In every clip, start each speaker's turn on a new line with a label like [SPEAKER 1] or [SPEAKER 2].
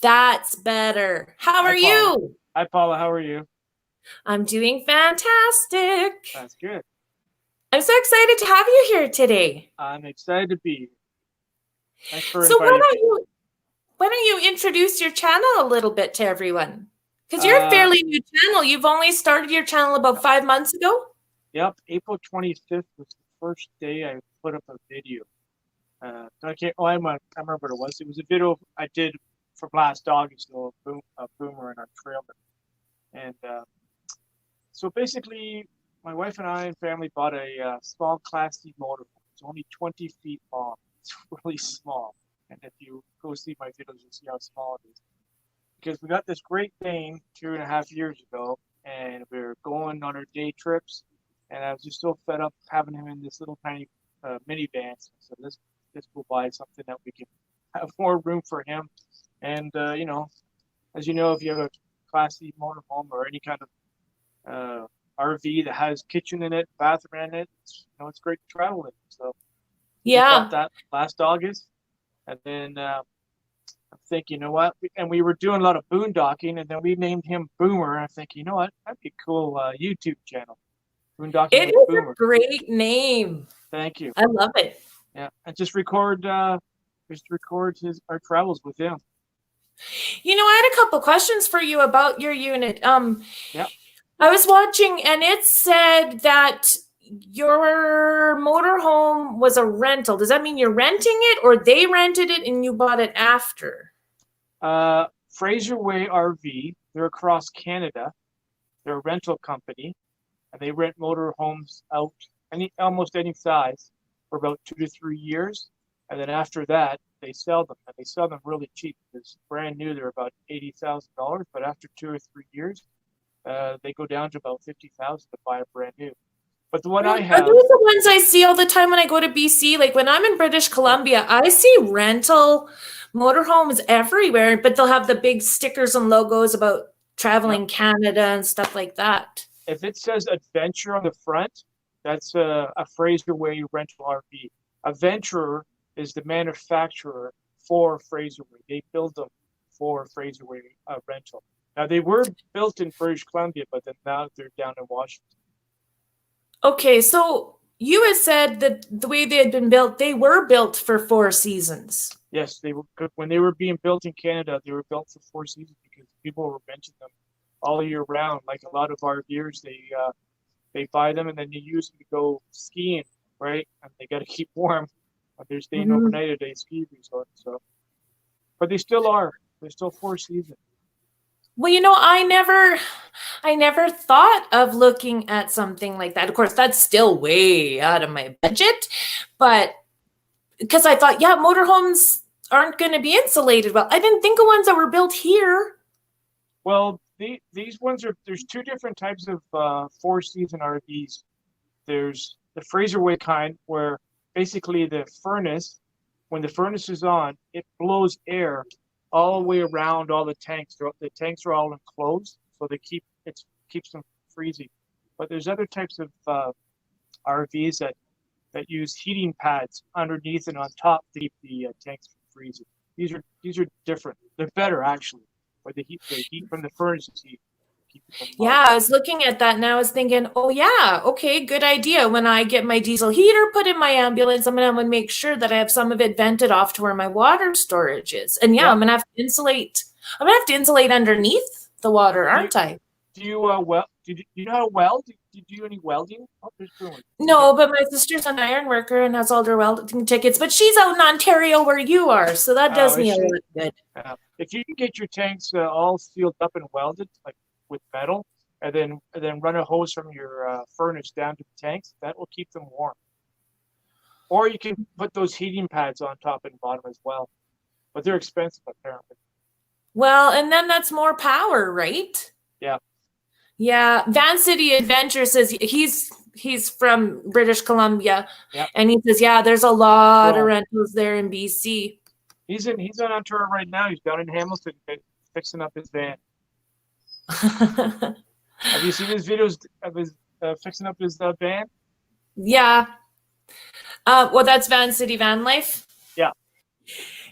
[SPEAKER 1] That's better. How
[SPEAKER 2] Hi,
[SPEAKER 1] are
[SPEAKER 2] Paula.
[SPEAKER 1] you?
[SPEAKER 2] Hi, Paula. How are you?
[SPEAKER 1] I'm doing fantastic.
[SPEAKER 2] That's good.
[SPEAKER 1] I'm so excited to have you here today.
[SPEAKER 2] I'm excited to be here. Thanks for
[SPEAKER 1] So
[SPEAKER 2] inviting me.
[SPEAKER 1] why don't you introduce your channel a little bit to everyone? Because you're a
[SPEAKER 2] Uh,
[SPEAKER 1] fairly new channel. You've only started your channel about 5 months ago.
[SPEAKER 2] yep, April 25th was the first day I put up a video. I can't. Oh, I remember what it was. It was a video I did from last August, a boomer in our trailer, and so basically, my wife and I and family bought a small Class C motorhome. It's only 20 feet long. It's really small, and if you go see my videos, you'll see how small it is. Because we got this Great Dane 2.5 years ago, and we were going on our day trips, and I was just so fed up having him in this little tiny minivan. So let's go buy something that we can have more room for him. And as you know, if you have a Class C motorhome or any kind of RV that has kitchen in it, bathroom in it, it's great to travel in. So just bought
[SPEAKER 1] Yeah.
[SPEAKER 2] that last August, and then I'm thinking, you know what? And we were doing a lot of boondocking, and then we named him Boomer. I'm thinking, you know what? That'd be a cool YouTube channel, Boondocking
[SPEAKER 1] It
[SPEAKER 2] with
[SPEAKER 1] is a
[SPEAKER 2] Boomer.
[SPEAKER 1] great name.
[SPEAKER 2] Thank you.
[SPEAKER 1] I love it.
[SPEAKER 2] Yeah, and just record his our travels with him.
[SPEAKER 1] I had a couple questions for you about your unit.
[SPEAKER 2] Yeah.
[SPEAKER 1] I was watching and it said that your motorhome was a rental. Does that mean you're renting it or they rented it and you bought it after?
[SPEAKER 2] Fraser Way RV. They're across Canada. They're a rental company, and they rent motorhomes out almost any size for about 2 to 3 years, and then after that they sell them, and they sell them really cheap because brand new they're about $80,000, but after 2 or 3 years, they go down to about 50,000 to buy a brand new. But the one
[SPEAKER 1] Well,
[SPEAKER 2] I
[SPEAKER 1] are
[SPEAKER 2] have,
[SPEAKER 1] those the ones I see all the time when I go to BC? Like when I'm in British
[SPEAKER 2] yeah,
[SPEAKER 1] Columbia, I see rental motorhomes everywhere, but they'll have the big stickers and logos about
[SPEAKER 2] yeah.
[SPEAKER 1] traveling Canada and stuff like that.
[SPEAKER 2] If it says adventure on the front, that's a Fraser Way rental RV. Adventurer is the manufacturer for Fraser Way. They build them for Fraser Way rental. Now they were built in British Columbia, but then now they're down in Washington.
[SPEAKER 1] Okay, so you had said that the way they had been built, they were built for 4 seasons.
[SPEAKER 2] Yes, they were good. When they were being built in Canada, they were built for 4 seasons because people were renting them all year round. Like a lot of RVers, they buy them and then they use them to go skiing, right? And they got to keep warm. They're staying
[SPEAKER 1] Mhm.
[SPEAKER 2] overnight at a ski resort. So, but they still are. They're still 4 seasons.
[SPEAKER 1] Well, I never thought of looking at something like that. Of course, that's still way out of my budget, but because I thought, yeah, motorhomes aren't going to be insulated well. I didn't think of ones that were built here.
[SPEAKER 2] Well, these ones are. There's two different types of 4 season RVs. There's the Fraser Way kind, where basically when the furnace is on, it blows air all the way around all the tanks. The tanks are all enclosed, so keeps them freezing. But there's other types of RVs that use heating pads underneath and on top to keep the tanks from freezing. These are different. They're better actually, but the heat from the furnace is heat keeping them warm.
[SPEAKER 1] Yeah, I was looking at that and I was thinking, oh, yeah, okay, good idea. When I get my diesel heater put in my ambulance, I'm going to make sure that I have some of it vented off to where my water storage is. And yeah,
[SPEAKER 2] Yeah.
[SPEAKER 1] I'm going to have to insulate. I'm going to have to insulate underneath the water,
[SPEAKER 2] Do you
[SPEAKER 1] aren't I?
[SPEAKER 2] do you do you know how to weld? Do you do any welding? Oh, there's Bruin. Okay.
[SPEAKER 1] No, but my sister's an iron worker and has all her welding tickets, but she's out in Ontario where you are, so that
[SPEAKER 2] Oh,
[SPEAKER 1] does
[SPEAKER 2] is
[SPEAKER 1] me a
[SPEAKER 2] she?
[SPEAKER 1] lot good.
[SPEAKER 2] If you can get your tanks all sealed up and welded, like with metal, and then run a hose from your furnace down to the tanks, that will keep them warm. Or you can put those heating pads on top and bottom as well, but they're expensive apparently.
[SPEAKER 1] Well, and then that's more power, right?
[SPEAKER 2] Yeah,
[SPEAKER 1] Yeah, Van City Adventure says he's from British Columbia,
[SPEAKER 2] yeah.
[SPEAKER 1] and he says, yeah, there's a lot of
[SPEAKER 2] Well,
[SPEAKER 1] rentals there in BC.
[SPEAKER 2] he's in Ontario right now. He's down in Hamilton fixing up his van. Have you seen his videos of his fixing up his van?
[SPEAKER 1] Yeah. Well, that's Van City Van Life.
[SPEAKER 2] Yeah.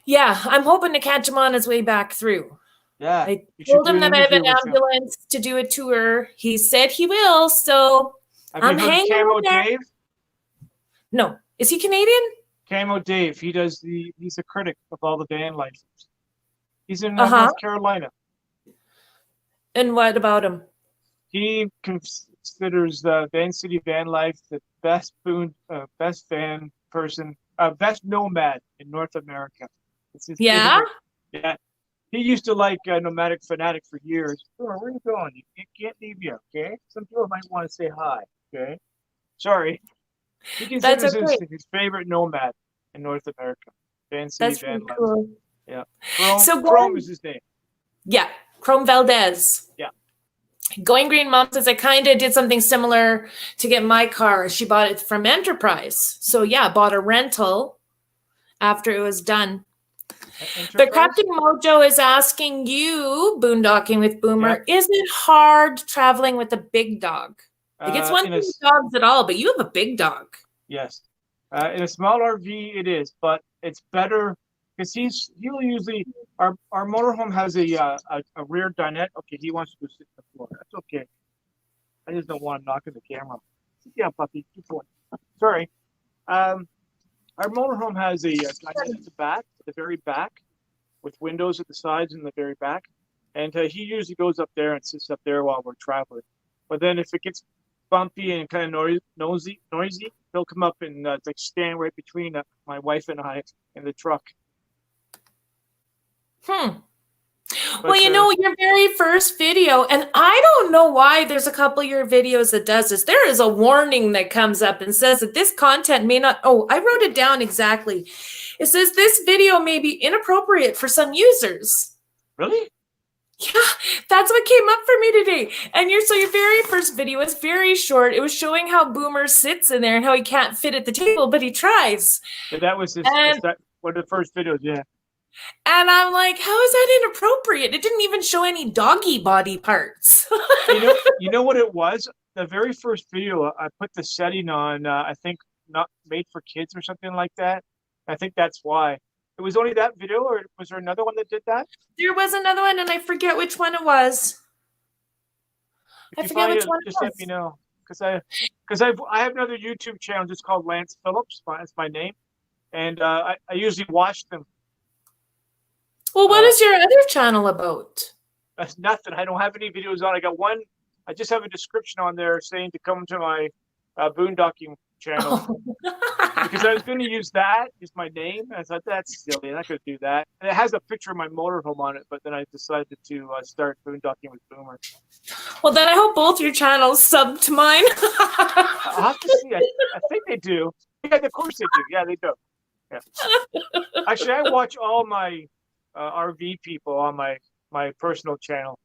[SPEAKER 1] Yeah, I'm hoping to catch him on his way back through.
[SPEAKER 2] Yeah,
[SPEAKER 1] I
[SPEAKER 2] you should
[SPEAKER 1] told
[SPEAKER 2] do
[SPEAKER 1] him
[SPEAKER 2] an
[SPEAKER 1] that I have an
[SPEAKER 2] interview with him.
[SPEAKER 1] ambulance to do a tour. He said he will, so
[SPEAKER 2] Have you
[SPEAKER 1] I'm
[SPEAKER 2] heard of
[SPEAKER 1] hanging
[SPEAKER 2] Camo
[SPEAKER 1] in there.
[SPEAKER 2] Dave?
[SPEAKER 1] No. Is he Canadian?
[SPEAKER 2] Camo Dave. He's a critic of all the van license. He's in
[SPEAKER 1] Uh-huh.
[SPEAKER 2] North Carolina.
[SPEAKER 1] And what about him?
[SPEAKER 2] He considers the Van City van life the best van person, best nomad in North America. It's his
[SPEAKER 1] Yeah?
[SPEAKER 2] favorite. Yeah, he used to like Nomadic Fanatic for years. Oh, where are you going? You can't leave yet, okay? Some people might want to say hi, okay? Sorry. He
[SPEAKER 1] That's
[SPEAKER 2] considers
[SPEAKER 1] okay.
[SPEAKER 2] his favorite nomad in North America. Van City
[SPEAKER 1] That's
[SPEAKER 2] van
[SPEAKER 1] pretty
[SPEAKER 2] life.
[SPEAKER 1] cool.
[SPEAKER 2] Yeah. Chrome,
[SPEAKER 1] So
[SPEAKER 2] Chrome is his name.
[SPEAKER 1] yeah, Chrome Valdez.
[SPEAKER 2] Yeah.
[SPEAKER 1] Going Green Mom says I kind of did something similar to get my car. She bought it from Enterprise. So yeah, bought a rental after it was done. But Captain Mojo is asking you, boondocking with Boomer, is it hard traveling with a big dog? Like it's one thing with dogs at all, but you have a big dog.
[SPEAKER 2] Yes. In a small RV, it is, but it's better because he'll usually our motorhome has a rear dinette. Okay, he wants to go sit on the floor. That's okay. I just don't want to knock on the camera. Yeah, puppy, good boy. Sorry. Our motorhome has a dinette at the back, at the very back, with windows at the sides and the very back, and he usually goes up there and sits up there while we're traveling. But then if it gets bumpy and kind of noisy, he'll come up and like stand right between my wife and I in the truck.
[SPEAKER 1] But, well, you know, your very first video, and I don't know why there's a couple of your videos that does this. There is a warning that comes up and says that this content may not, oh, I wrote it down exactly. It says this video may be inappropriate for some users.
[SPEAKER 2] Really?
[SPEAKER 1] Yeah, that's what came up for me today. And your very first video was very short. It was showing how Boomer sits in there and how he can't fit at the table, but he tries.
[SPEAKER 2] Yeah, that was one of the first videos, yeah.
[SPEAKER 1] And I'm like, how is that inappropriate? It didn't even show any doggy body parts.
[SPEAKER 2] you know what it was? The very first video, I put the setting on, I think not made for kids or something like that. I think that's why. It was only that video, or was there another one that did that?
[SPEAKER 1] There was another one, and I forget which one it was.
[SPEAKER 2] If you find it, just let me know. Because I have another YouTube channel just called Lance Phillips. That's my name. And I usually watch them.
[SPEAKER 1] Well, what is your other channel about?
[SPEAKER 2] That's nothing. I don't have any videos on. I got one. I just have a description on there saying to come to my Boondocking channel. Because I was going to use my name. And I thought, that's silly. I'm not going to do that. And it has a picture of my motorhome on it. But then I decided to start Boondocking with Boomer.
[SPEAKER 1] Well, then I hope both your channels sub to mine.
[SPEAKER 2] I'll have to see. I think they do. Yeah, of course they do. Yeah, they do. Yeah. Actually, I watch all my RV people on my personal channel.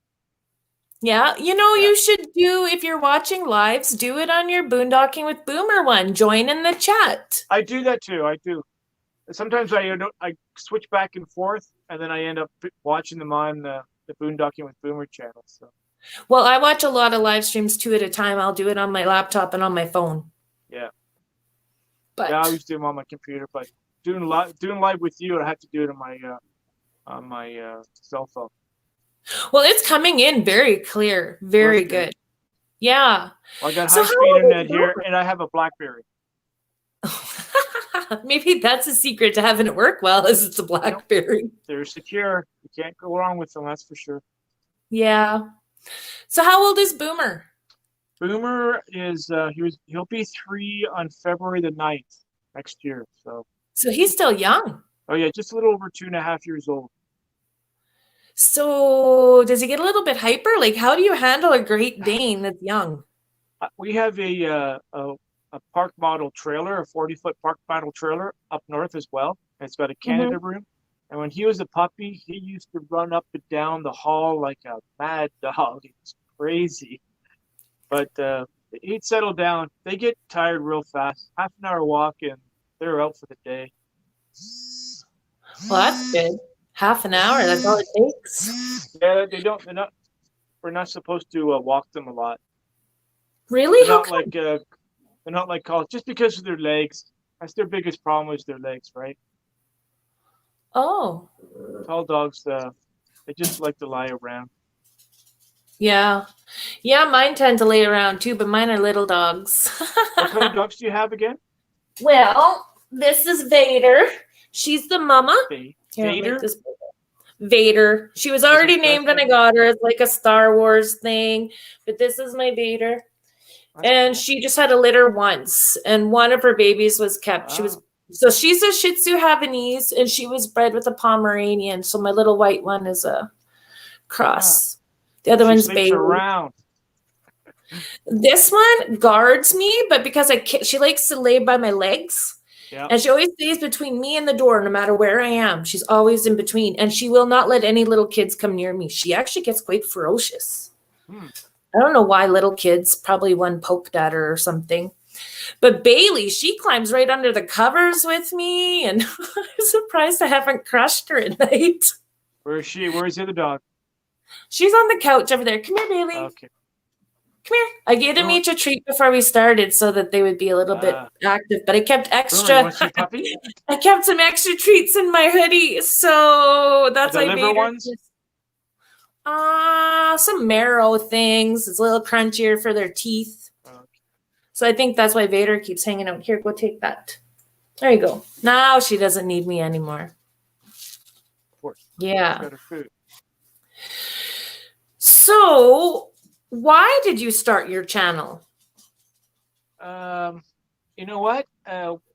[SPEAKER 1] Yeah, you know, you should do, if you're watching lives, do it on your Boondocking with Boomer one. Join in the chat.
[SPEAKER 2] I do that too. I do. Sometimes I switch back and forth, and then I end up watching them on the Boondocking with Boomer channel. So.
[SPEAKER 1] Well, I watch a lot of live streams 2 at a time. I'll do it on my laptop and on my phone.
[SPEAKER 2] Yeah.
[SPEAKER 1] But
[SPEAKER 2] yeah, I always do them on my computer, but doing live with you, I have to do it on my cell phone.
[SPEAKER 1] Well, it's coming in very clear, very good. Yeah.
[SPEAKER 2] Well, I got high-speed internet here, and I have a BlackBerry.
[SPEAKER 1] Maybe that's a secret to having it work well, is it's a BlackBerry.
[SPEAKER 2] They're secure. You can't go wrong with them, that's for sure.
[SPEAKER 1] Yeah. So how old is Boomer?
[SPEAKER 2] Boomer is he'll be 3 on February the 9th next year. So
[SPEAKER 1] he's still young.
[SPEAKER 2] Oh yeah, just a little over 2.5 years old.
[SPEAKER 1] So does he get a little bit hyper? Like, how do you handle a Great Dane that's young?
[SPEAKER 2] We have a park model trailer, a 40-foot park model trailer up north as well. It's got a Canada room. And when he was a puppy, he used to run up and down the hall like a mad dog. It was crazy. But he'd settle down. They get tired real fast. Half an hour walk and they're out for the day.
[SPEAKER 1] Well, that's good. Half an hour, that's all it takes.
[SPEAKER 2] Yeah, we're not supposed to walk them a lot.
[SPEAKER 1] Really?
[SPEAKER 2] They're not like college, just because of their legs. That's their biggest problem is their legs, right?
[SPEAKER 1] Oh,
[SPEAKER 2] Tall dogs, they just like to lie around.
[SPEAKER 1] yeah. Yeah, mine tend to lay around too, but mine are little dogs.
[SPEAKER 2] What kind of dogs do you have again?
[SPEAKER 1] Well, this is Vader. She's the mama. Here, I'll make
[SPEAKER 2] Vader?
[SPEAKER 1] this Vader. She was
[SPEAKER 2] Is it
[SPEAKER 1] already
[SPEAKER 2] Darth
[SPEAKER 1] named when I
[SPEAKER 2] Vader?
[SPEAKER 1] got her. It's like a Star Wars thing, but this is my Vader.
[SPEAKER 2] That's
[SPEAKER 1] And
[SPEAKER 2] cool.
[SPEAKER 1] she just had a litter once, and one of her babies was kept. She was
[SPEAKER 2] Wow.
[SPEAKER 1] so she's a Shih Tzu Havanese, and she was bred with a Pomeranian. So my little white one is a
[SPEAKER 2] Ah,
[SPEAKER 1] cross. The other
[SPEAKER 2] she
[SPEAKER 1] one's
[SPEAKER 2] sleeps
[SPEAKER 1] Bailey.
[SPEAKER 2] around.
[SPEAKER 1] This one guards me, but because she likes to lay by my legs.
[SPEAKER 2] Yeah.
[SPEAKER 1] And she always stays between me and the door, no matter where I am. She's always in between. And she will not let any little kids come near me. She actually gets quite ferocious.
[SPEAKER 2] Hmm.
[SPEAKER 1] I don't know why little kids, probably one poked at her or something. But Bailey, she climbs right under the covers with me. And I'm surprised I haven't crushed her at night.
[SPEAKER 2] Where is she? Where is the other dog?
[SPEAKER 1] She's on the couch over there. Come here, Bailey.
[SPEAKER 2] Okay.
[SPEAKER 1] Come here. I gave them each a treat before we started so that they would be a little bit active. But I kept
[SPEAKER 2] Boomer, you
[SPEAKER 1] extra.
[SPEAKER 2] want to see puppy?
[SPEAKER 1] I kept some extra treats in my hoodie, so that's
[SPEAKER 2] The
[SPEAKER 1] why
[SPEAKER 2] liver
[SPEAKER 1] Vader.
[SPEAKER 2] ones?
[SPEAKER 1] Some marrow things. It's a little crunchier for their teeth.
[SPEAKER 2] Okay.
[SPEAKER 1] So I think that's why Vader keeps hanging out. Here, go take that. There you go. Now she doesn't need me anymore.
[SPEAKER 2] Of course.
[SPEAKER 1] Yeah.
[SPEAKER 2] She's got her food.
[SPEAKER 1] So, why did you start your channel?
[SPEAKER 2] You know what?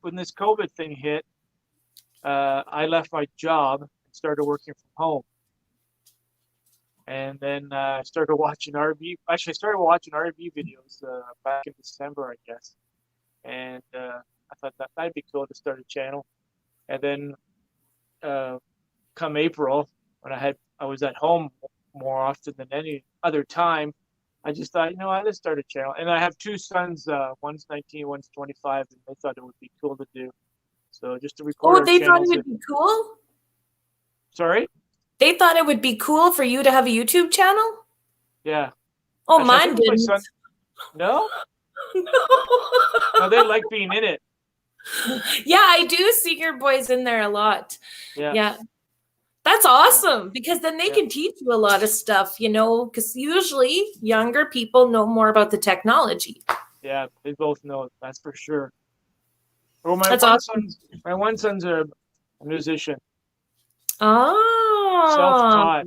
[SPEAKER 2] When this COVID thing hit, I left my job and started working from home. And then I started watching RV. Actually, I started watching RV videos back in December, I guess. And I thought that'd be cool to start a channel. And then come April, when I was at home more often than any other time, I just thought, you know what, let's start a channel. And I have two sons, one's 19, one's 25, and they thought it would be cool to do. So just to record our
[SPEAKER 1] they thought
[SPEAKER 2] channels.
[SPEAKER 1] it would be cool?
[SPEAKER 2] Sorry?
[SPEAKER 1] They thought it would be cool for you to have a YouTube channel?
[SPEAKER 2] Yeah.
[SPEAKER 1] Oh,
[SPEAKER 2] Actually,
[SPEAKER 1] mine didn't.
[SPEAKER 2] my son, no? No, they like being in it.
[SPEAKER 1] Yeah, I do see your boys in there a lot.
[SPEAKER 2] Yeah.
[SPEAKER 1] That's awesome because then they can teach you a lot of stuff, because usually younger people know more about the technology.
[SPEAKER 2] Yeah, they both know it, that's for sure. Well,
[SPEAKER 1] That's awesome.
[SPEAKER 2] My one son's a musician.
[SPEAKER 1] Oh.
[SPEAKER 2] Self-taught.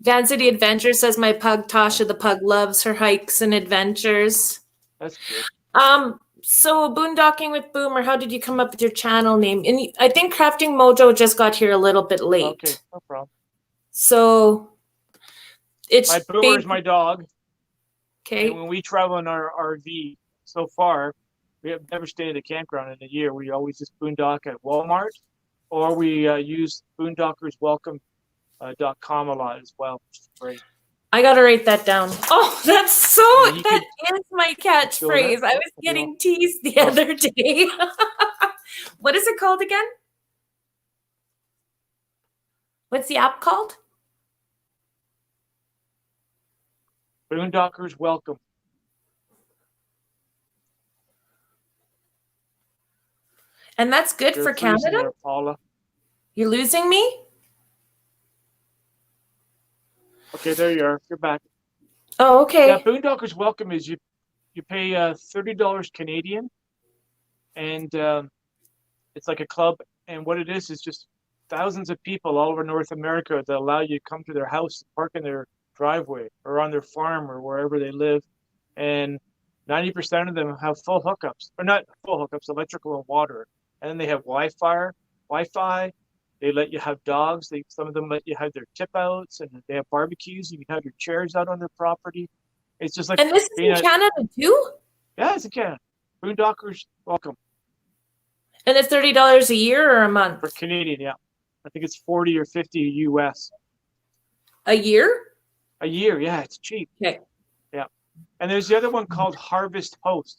[SPEAKER 1] Van City Adventure says my pug Tasha the pug loves her hikes and adventures.
[SPEAKER 2] That's good.
[SPEAKER 1] So Boondocking with Boomer, how did you come up with your channel name? And I think Crafting Mojo just got here a little bit late.
[SPEAKER 2] Okay, no problem.
[SPEAKER 1] So it's
[SPEAKER 2] my Boomer is my dog.
[SPEAKER 1] Okay.
[SPEAKER 2] And when we travel in our RV, so far, we have never stayed at a campground in a year. We always just boondock at Walmart, or we use boondockerswelcome.com a lot as well, which is great.
[SPEAKER 1] I gotta write that down. Oh, that's that is my catchphrase. I was getting teased the other day. What is it called again? What's the app called?
[SPEAKER 2] Boondockers Welcome.
[SPEAKER 1] And that's good for Canada?
[SPEAKER 2] There, Paula.
[SPEAKER 1] You're losing me?
[SPEAKER 2] Okay, there you are. You're back.
[SPEAKER 1] Oh, okay.
[SPEAKER 2] Yeah, Boondockers Welcome is you pay $30 Canadian, and it's like a club. And what it is just thousands of people all over North America that allow you to come to their house, park in their driveway or on their farm or wherever they live. And 90% of them have full hookups, or not full hookups, electrical and water. And then they have Wi-Fi. They let you have dogs. Some of them let you have their tip outs, and they have barbecues. You can have your chairs out on their property. It's just like.
[SPEAKER 1] And this is in Canada too?
[SPEAKER 2] Yeah, it's in Canada. Boondockers Welcome.
[SPEAKER 1] And it's $30 a year or a month?
[SPEAKER 2] For Canadian, yeah. I think it's 40 or 50 US.
[SPEAKER 1] A year?
[SPEAKER 2] A year, yeah. It's cheap.
[SPEAKER 1] Okay.
[SPEAKER 2] Yeah. And there's the other one called Harvest Host.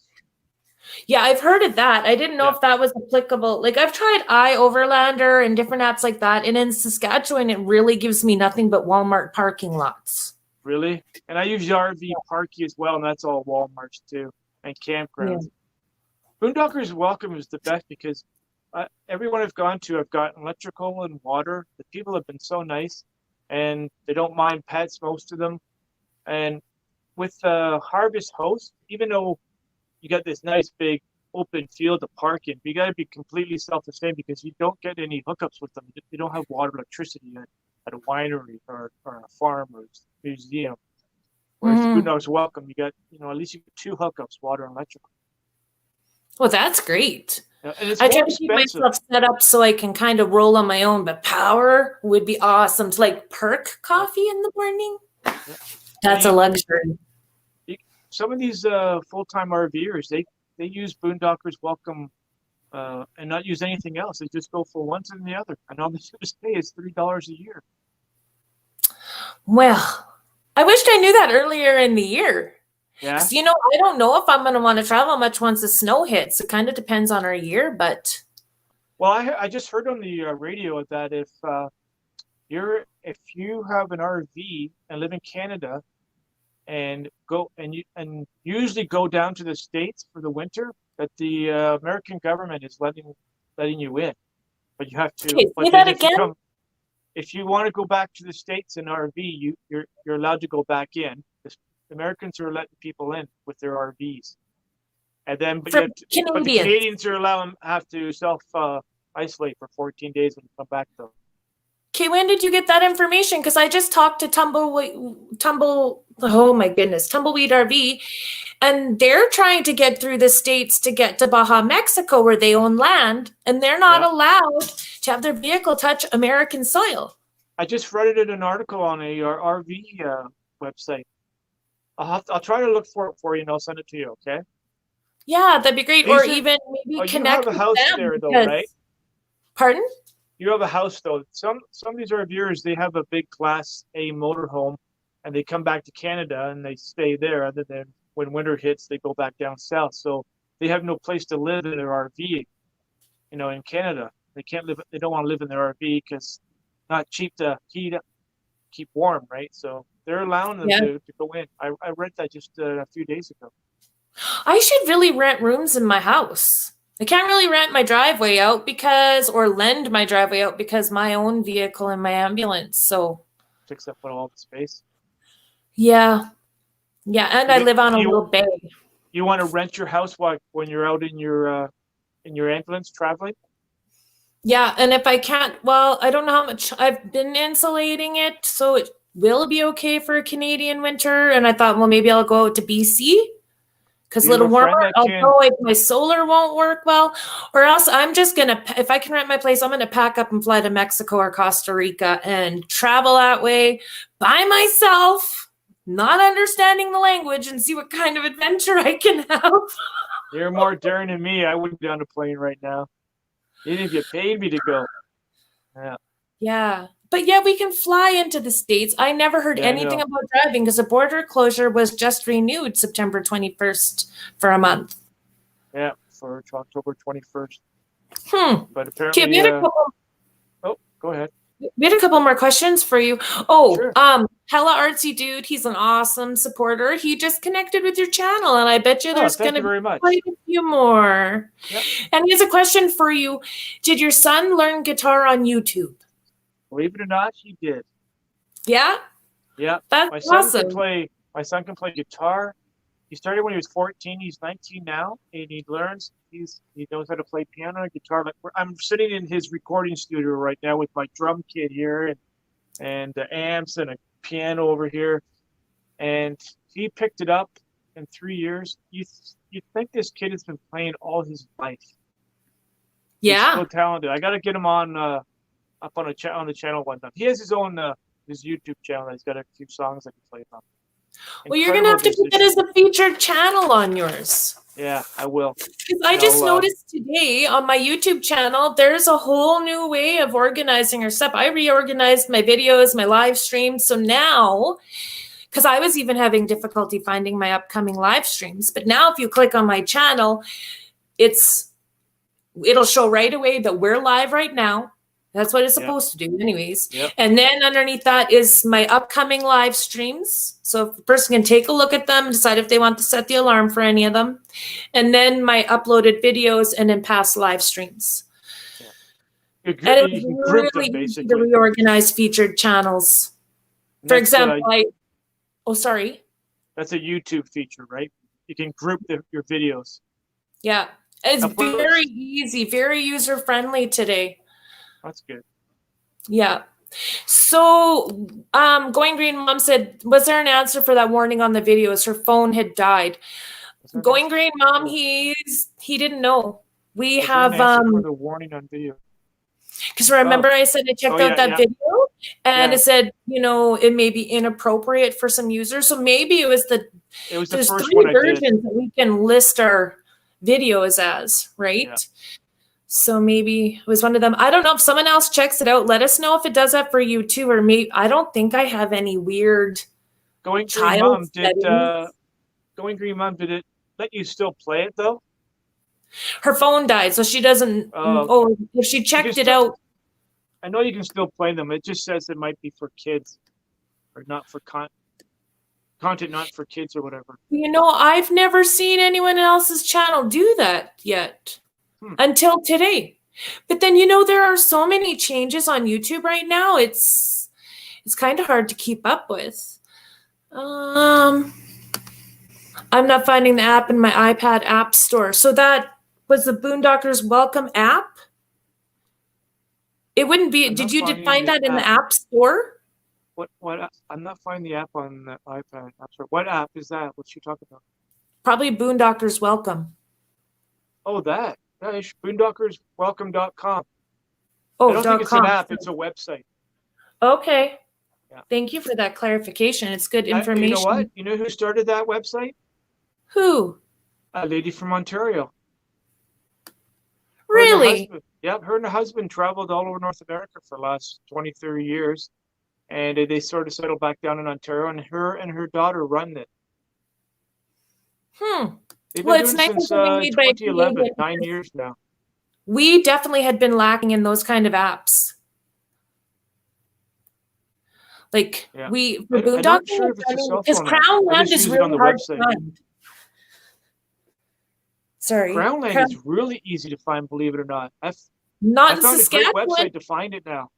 [SPEAKER 1] Yeah, I've heard of that. I didn't know if that was applicable. Like I've tried iOverlander and different apps like that. And in Saskatchewan, it really gives me nothing but Walmart parking lots.
[SPEAKER 2] Really? And I use RV Parky as well, and that's all Walmarts too, and campgrounds. Yeah. Boondockers Welcome is the best because everyone I've gone to, I've got electrical and water. The people have been so nice, and they don't mind pets, most of them. And with Harvest Host, even though you got this nice big open field to park in, you got to be completely self-sustained because you don't get any hookups with them. You don't have water, electricity at a winery or a farm or museum. Whereas Boondock's Welcome, you got, at least you get 2 hookups, water and electrical.
[SPEAKER 1] Well, that's great.
[SPEAKER 2] Yeah, and it's
[SPEAKER 1] I
[SPEAKER 2] more
[SPEAKER 1] try to keep
[SPEAKER 2] expensive.
[SPEAKER 1] myself set up so I can kind of roll on my own, but power would be awesome to like perk coffee in the morning.
[SPEAKER 2] Yeah.
[SPEAKER 1] That's a luxury.
[SPEAKER 2] Some of these full-time RVers, they use Boondockers Welcome and not use anything else. They just go for one and the other. And all they have to pay is $3 a year.
[SPEAKER 1] Well, I wished I knew that earlier in the year.
[SPEAKER 2] Yeah.
[SPEAKER 1] I don't know if I'm going to want to travel much once the snow hits. It kind of depends on our year, but.
[SPEAKER 2] Well, I just heard on the radio that if you have an RV and live in Canada and usually go down to the States for the winter, that the American government is letting you in, but you have to.
[SPEAKER 1] Okay, say that again.
[SPEAKER 2] If you want to go back to the States in RV, you're allowed to go back in. The Americans are letting people in with their RVs, and then but the Canadians have to self isolate for 14 days when you come back though.
[SPEAKER 1] Okay, when did you get that information? Because I just talked to Tumbleweed RV, and they're trying to get through the States to get to Baja, Mexico, where they own land, and they're not allowed to have their vehicle touch American soil.
[SPEAKER 2] I just read it in an article on a RV website. I'll try to look for it for you, and I'll send it to you. Okay?
[SPEAKER 1] Yeah, that'd be great. Even maybe connect with them. You have a house
[SPEAKER 2] there, though, right?
[SPEAKER 1] Pardon?
[SPEAKER 2] You have a house, though. Some of these RVers, they have a big Class A motorhome, and they come back to Canada and they stay there. Other than when winter hits, they go back down south. So they have no place to live in their RV. In Canada, they can't live. They don't want to live in their RV because it's not cheap to keep warm, right? So they're allowing them to go in. I read that just a few days ago.
[SPEAKER 1] I should really rent rooms in my house. I can't really rent my driveway out or lend my driveway out because my own vehicle and my ambulance. So
[SPEAKER 2] takes up all the space.
[SPEAKER 1] Yeah. Yeah. And I live on a little bay.
[SPEAKER 2] You want to rent your house when you're out in your ambulance traveling?
[SPEAKER 1] Yeah. And if I can't, well, I don't know how much I've been insulating it. So it will be okay for a Canadian winter. And I thought, well, maybe I'll go out to BC. Because a little warmer, although my solar won't work well, or else I'm just going to, if I can rent my place, I'm going to pack up and fly to Mexico or Costa Rica and travel that way by myself, not understanding the language, and see what kind of adventure I can have.
[SPEAKER 2] You're more daring than me. I wouldn't be on a plane right now. Even if you paid me to go. Yeah.
[SPEAKER 1] Yeah. But yeah, we can fly into the States. I never heard anything about driving because the border closure was just renewed September 21st for a month.
[SPEAKER 2] Yeah, for October 21st. But apparently,
[SPEAKER 1] okay, we had a couple.
[SPEAKER 2] Oh, go ahead.
[SPEAKER 1] We had a couple more questions for you. Oh,
[SPEAKER 2] sure.
[SPEAKER 1] Hella Artsy Dude, he's an awesome supporter. He just connected with your channel, and I bet you there's going to be quite a few more.
[SPEAKER 2] Yep.
[SPEAKER 1] And he has a question for you. Did your son learn guitar on YouTube?
[SPEAKER 2] Believe it or not, he did.
[SPEAKER 1] Yeah?
[SPEAKER 2] Yeah.
[SPEAKER 1] That's awesome.
[SPEAKER 2] My son can play guitar. He started when he was 14. He's 19 now, and he learns. He knows how to play piano and guitar. I'm sitting in his recording studio right now with my drum kit here and the amps and a piano over here. And he picked it up in 3 years. You think this kid has been playing all his life?
[SPEAKER 1] Yeah.
[SPEAKER 2] He's so talented. I got to get him on up on the channel one time. He has his own his YouTube channel. He's got a few songs I can play on.
[SPEAKER 1] Well, you're gonna have to put it as a featured channel on yours.
[SPEAKER 2] Yeah, I will.
[SPEAKER 1] Because I just noticed today on my YouTube channel, there's a whole new way of organizing our stuff. I reorganized my videos, my live streams. So now, because I was even having difficulty finding my upcoming live streams, but now if you click on my channel, it'll show right away that we're live right now. That's what it's supposed to do anyways.
[SPEAKER 2] Yep.
[SPEAKER 1] And then underneath that is my upcoming live streams. So if the person can take a look at them, decide if they want to set the alarm for any of them. And then my uploaded videos and then past live streams.
[SPEAKER 2] You
[SPEAKER 1] And it was
[SPEAKER 2] can group them,
[SPEAKER 1] really easy to
[SPEAKER 2] basically.
[SPEAKER 1] reorganize featured channels. For example, sorry.
[SPEAKER 2] That's a YouTube feature, right? You can group your videos.
[SPEAKER 1] Yeah. It's very easy, very user-friendly today.
[SPEAKER 2] That's good.
[SPEAKER 1] Yeah. So, Going Green Mom said, was there an answer for that warning on the videos? Her phone had died. Going Green Mom, he didn't know. We have
[SPEAKER 2] for the warning on video.
[SPEAKER 1] Because remember, I said I checked out that video, and it said, it may be inappropriate for some users. So maybe it was there's
[SPEAKER 2] first
[SPEAKER 1] 3 versions that we can list our videos as, right? Yeah. So maybe it was one of them. I don't know if someone else checks it out. Let us know if it does that for you too, or maybe I don't think I have any weird
[SPEAKER 2] Going Green Mom Going Green Mom, did it let you still play it though?
[SPEAKER 1] Her phone died, so she doesn't. If she checked it out.
[SPEAKER 2] I know you can still play them. It just says it might be for kids, or not for content, not for kids or whatever.
[SPEAKER 1] I've never seen anyone else's channel do that yet until today. But then there are so many changes on YouTube right now. It's kind of hard to keep up with. I'm not finding the app in my iPad app store. So that was the Boondockers Welcome app. It wouldn't be. Did you find that in the app store?
[SPEAKER 2] What? I'm not finding the app on the iPad app store. What app is that? What's she talking about?
[SPEAKER 1] Probably Boondockers Welcome.
[SPEAKER 2] Oh, that is boondockerswelcome.com.
[SPEAKER 1] Oh,
[SPEAKER 2] I don't think it's an app. It's a website.
[SPEAKER 1] Okay. Yeah. Thank you for that clarification. It's good information.
[SPEAKER 2] You know what? You know who started that website?
[SPEAKER 1] Who?
[SPEAKER 2] A lady from Ontario.
[SPEAKER 1] Really?
[SPEAKER 2] Her and her husband traveled all over North America for the last 20, 30 years. And they sort of settled back down in Ontario, and her daughter run it. They've been doing it since 2011, 9 years now.
[SPEAKER 1] We definitely had been lacking in those kind of apps. For Boondocking, because Crown Land is really hard to find. Sorry.
[SPEAKER 2] Crown Land is really easy to find, believe it or not.
[SPEAKER 1] Not
[SPEAKER 2] I
[SPEAKER 1] in
[SPEAKER 2] found
[SPEAKER 1] Saskatchewan.
[SPEAKER 2] a great website to find it now.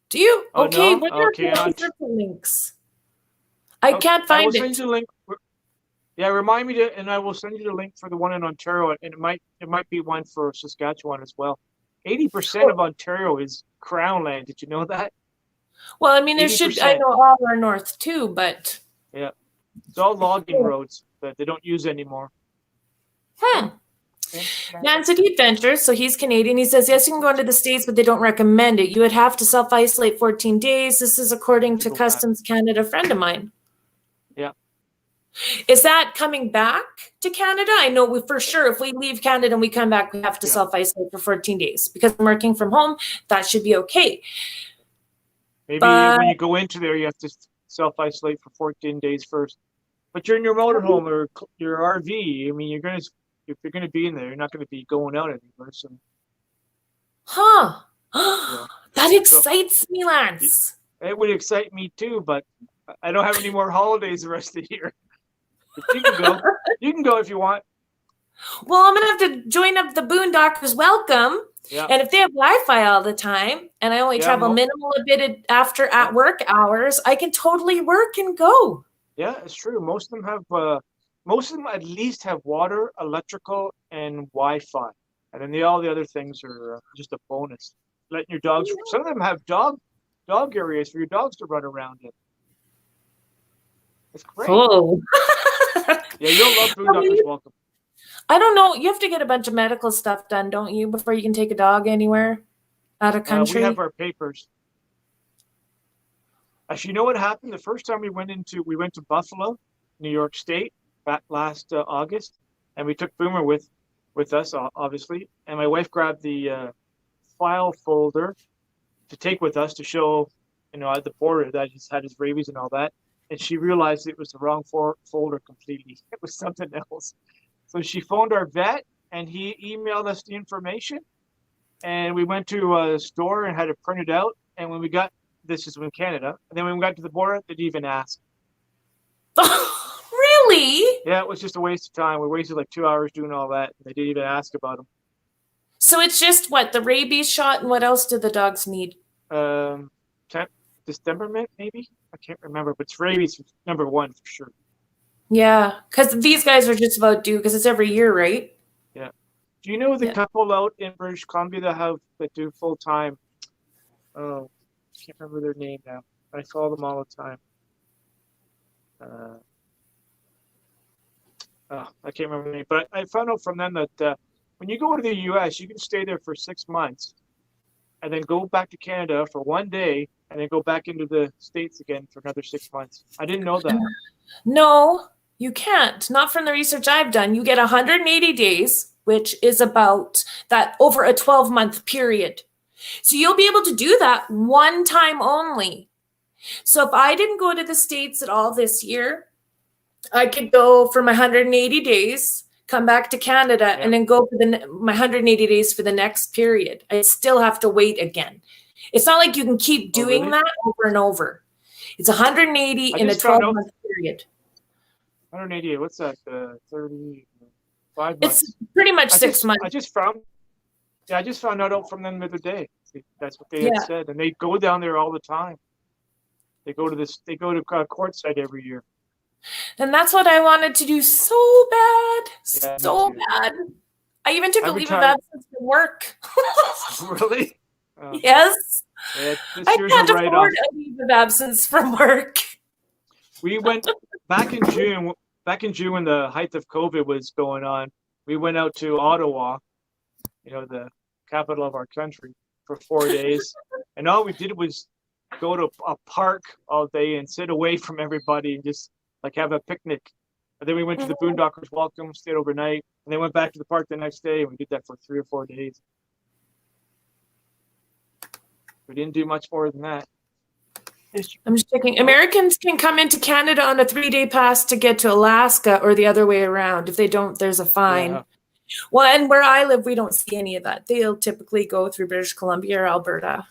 [SPEAKER 1] Do you?
[SPEAKER 2] Oh,
[SPEAKER 1] okay,
[SPEAKER 2] no?
[SPEAKER 1] what are the links? I can't find it.
[SPEAKER 2] I will send you the link. Yeah, remind me and I will send you the link for the one in Ontario, and it might be one for Saskatchewan as well. 80% of Ontario is Crown Land. Did you know that?
[SPEAKER 1] Well, I mean, I know all our north too, but
[SPEAKER 2] yeah, it's all logging roads that they don't use anymore.
[SPEAKER 1] Nancy Adventures, so he's Canadian. He says, yes, you can go into the States, but they don't recommend it. You would have to self-isolate 14 days. This is according to Customs Canada, friend of mine.
[SPEAKER 2] Yeah.
[SPEAKER 1] Is that coming back to Canada? I know for sure if we leave Canada and we come back, we have to self-isolate for 14 days. Because I'm working from home, that should be okay.
[SPEAKER 2] Maybe when you go into there, you have to self-isolate for 14 days first. But you're in your motorhome or your RV. I mean, if you're gonna be in there, you're not gonna be going out anywhere. So.
[SPEAKER 1] That excites me, Lance.
[SPEAKER 2] It would excite me too, but I don't have any more holidays the rest of the year. But you can go. You can go if you want.
[SPEAKER 1] Well, I'm gonna have to join up the Boondockers Welcome. Yeah. And if they have Wi-Fi all the time, and I only travel minimal a bit after at work hours, I can totally work and go.
[SPEAKER 2] Yeah, it's true. Most of them at least have water, electrical, and Wi-Fi, and then all the other things are just a bonus. Letting your dogs. Some of them have dog areas for your dogs to run around in. It's great.
[SPEAKER 1] Oh.
[SPEAKER 2] Yeah, you'll love Boondockers Welcome.
[SPEAKER 1] I don't know. You have to get a bunch of medical stuff done, don't you, before you can take a dog anywhere out of country?
[SPEAKER 2] We have our papers. Actually, you know what happened? The first time we went to Buffalo, New York State, back last August, and we took Boomer with us, obviously. And my wife grabbed the file folder to take with us to show, at the border that he's had his rabies and all that. And she realized it was the wrong folder completely. It was something else. So she phoned our vet, and he emailed us the information. And we went to a store and had it printed out. And when we got, this is in Canada, and then when we got to the border, they didn't even ask.
[SPEAKER 1] Really?
[SPEAKER 2] Yeah, it was just a waste of time. We wasted like 2 hours doing all that. And they didn't even ask about them.
[SPEAKER 1] So it's just what, the rabies shot, and what else do the dogs need?
[SPEAKER 2] December maybe? I can't remember, but it's rabies number one for sure.
[SPEAKER 1] Yeah, because these guys are just about due because it's every year, right?
[SPEAKER 2] Yeah. Do you know the couple out in British Columbia that do full-time? Oh, I can't remember their name now. I follow them all the time. I can't remember the name, but I found out from them that when you go to the U.S., you can stay there for 6 months and then go back to Canada for 1 day and then go back into the States again for another 6 months. I didn't know that.
[SPEAKER 1] No, you can't. Not from the research I've done. You get 180 days, which is about that over a 12-month period. So you'll be able to do that one time only. So if I didn't go to the States at all this year, I could go for my 180 days, come back to Canada, and then go for my 180 days for the next period. I still have to wait again. It's not like you can keep doing that over and over. It's 180 in a 12-month period.
[SPEAKER 2] 180, what's that? 35 months.
[SPEAKER 1] It's pretty much 6 months.
[SPEAKER 2] I just found out from them the other day. That's what they had said, and they go down there all the time. They go to courtside every year.
[SPEAKER 1] And that's what I wanted to do so bad. So bad. I even took a leave of absence from work.
[SPEAKER 2] Really?
[SPEAKER 1] Yes.
[SPEAKER 2] Yeah,
[SPEAKER 1] I can't afford a leave of absence from work.
[SPEAKER 2] We went back in June when the height of COVID was going on. We went out to Ottawa, the capital of our country, for 4 days. And all we did was go to a park all day and sit away from everybody and just have a picnic. And then we went to the Boondockers Welcome, stayed overnight, and then went back to the park the next day, and we did that for 3 or 4 days. We didn't do much more than that.
[SPEAKER 1] I'm just checking. Americans can come into Canada on a 3-day pass to get to Alaska, or the other way around. If they don't, there's a fine. Yeah. Well, and where I live, we don't see any of that. They'll typically go through British Columbia or Alberta.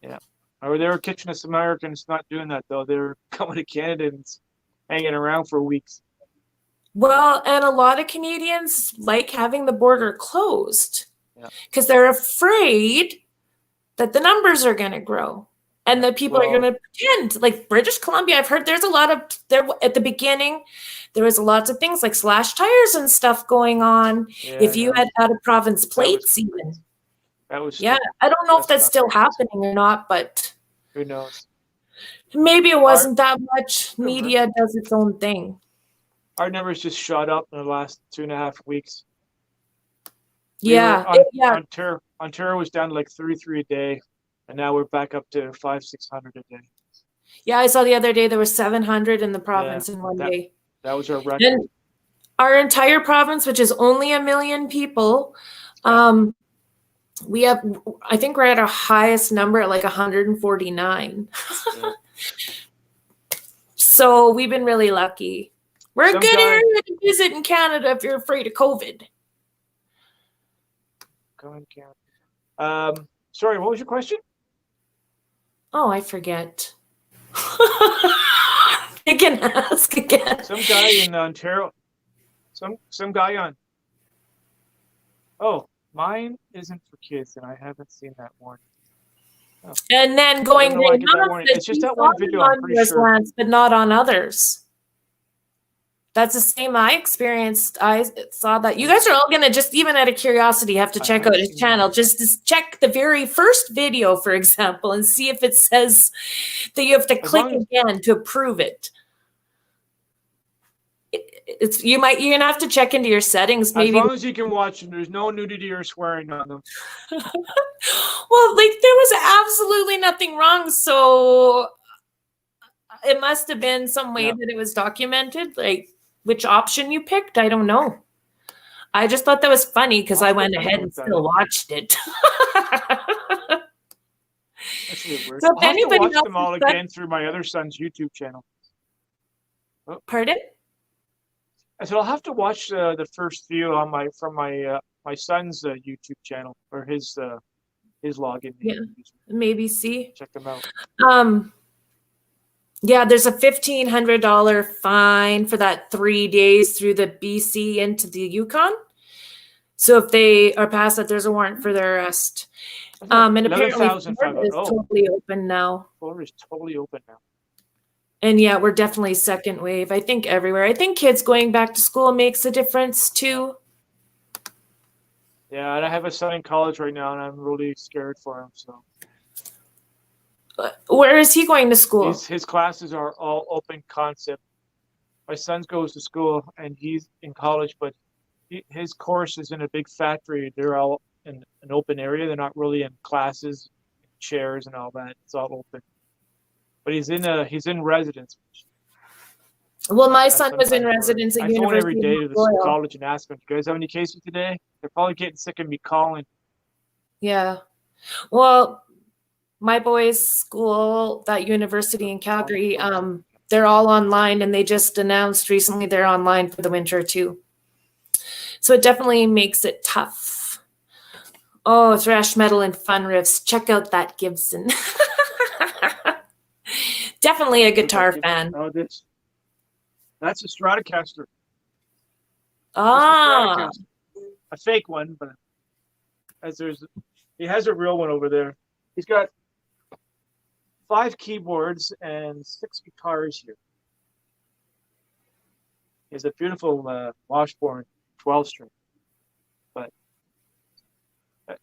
[SPEAKER 2] Yeah. Or there were Kitchener Americans not doing that, though. They're coming to Canada and hanging around for weeks.
[SPEAKER 1] Well, and a lot of Canadians like having the border closed because they're afraid that the numbers are going to grow and that people are going to pretend. Like British Columbia, I've heard there's a lot of there at the beginning. There was lots of things like slash tires and stuff going on. Yeah, if you had out of province plates, even.
[SPEAKER 2] That was
[SPEAKER 1] I don't know if that's still happening or not, but
[SPEAKER 2] who knows?
[SPEAKER 1] Maybe it wasn't that much. Media does its own thing.
[SPEAKER 2] Our numbers just shot up in the last 2.5 weeks. Ontario was down to like 33 a day, and now we're back up to 500-600 a day.
[SPEAKER 1] Yeah, I saw the other day there was 700 in the province in one day.
[SPEAKER 2] That was our record.
[SPEAKER 1] And our entire province, which is only 1 million people, we have, I think we're at our highest number at like 149. So we've been really lucky. We're a good area to visit in Canada if you're afraid of COVID.
[SPEAKER 2] Go in Canada. Sorry, what was your question?
[SPEAKER 1] Oh, I forget. I can ask again.
[SPEAKER 2] Some guy in Ontario. Some guy on. Oh, mine isn't for kids, and I haven't seen that one. Oh.
[SPEAKER 1] And then going
[SPEAKER 2] it's just that one video, I'm pretty sure.
[SPEAKER 1] Lance, but not on others. That's the same I experienced. I saw that. You guys are all going to just, even out of curiosity, have to check out his channel. Just to check the very first video, for example, and see if it says that you have to click again to approve it. You're going to have to check into your settings. Maybe.
[SPEAKER 2] As long as you can watch them, there's no nudity or swearing on them.
[SPEAKER 1] Well, like there was absolutely nothing wrong. So it must have been some way that it was documented. Like which option you picked, I don't know. I just thought that was funny because I went ahead and still watched it.
[SPEAKER 2] That's really weird. So I'll have to watch them all again through my other son's YouTube channel.
[SPEAKER 1] Oh. Pardon?
[SPEAKER 2] I said I'll have to watch the first few on my son's YouTube channel or his login.
[SPEAKER 1] Yeah, maybe see.
[SPEAKER 2] Check them out.
[SPEAKER 1] Yeah, there's a $1,500 fine for that 3 days through the BC into the Yukon. So if they are past that, there's a warrant for their arrest. And apparently Florida is totally open now.
[SPEAKER 2] Florida is totally open now.
[SPEAKER 1] And yeah, we're definitely second wave. I think everywhere. I think kids going back to school makes a difference too.
[SPEAKER 2] Yeah, and I have a son in college right now, and I'm really scared for him. So,
[SPEAKER 1] where is he going to school?
[SPEAKER 2] His classes are all open concept. My son goes to school, and he's in college, but his course is in a big factory. They're all in an open area. They're not really in classes, chairs, and all that. It's all open. But he's in residence.
[SPEAKER 1] Well, my son was in residence at University.
[SPEAKER 2] I phone every day to the college and ask them, "Do you guys have any cases today?" They're probably getting sick of me calling.
[SPEAKER 1] Yeah. Well, my boys' school, that university in Calgary, they're all online, and they just announced recently they're online for the winter too. So it definitely makes it tough. Oh, thrash metal and fun riffs. Check out that Gibson. Definitely a guitar fan.
[SPEAKER 2] Oh, that's a Stratocaster.
[SPEAKER 1] Ah.
[SPEAKER 2] A fake one, but he has a real one over there. He's got 5 keyboards and 6 guitars here. He has a beautiful Washburn 12-string. But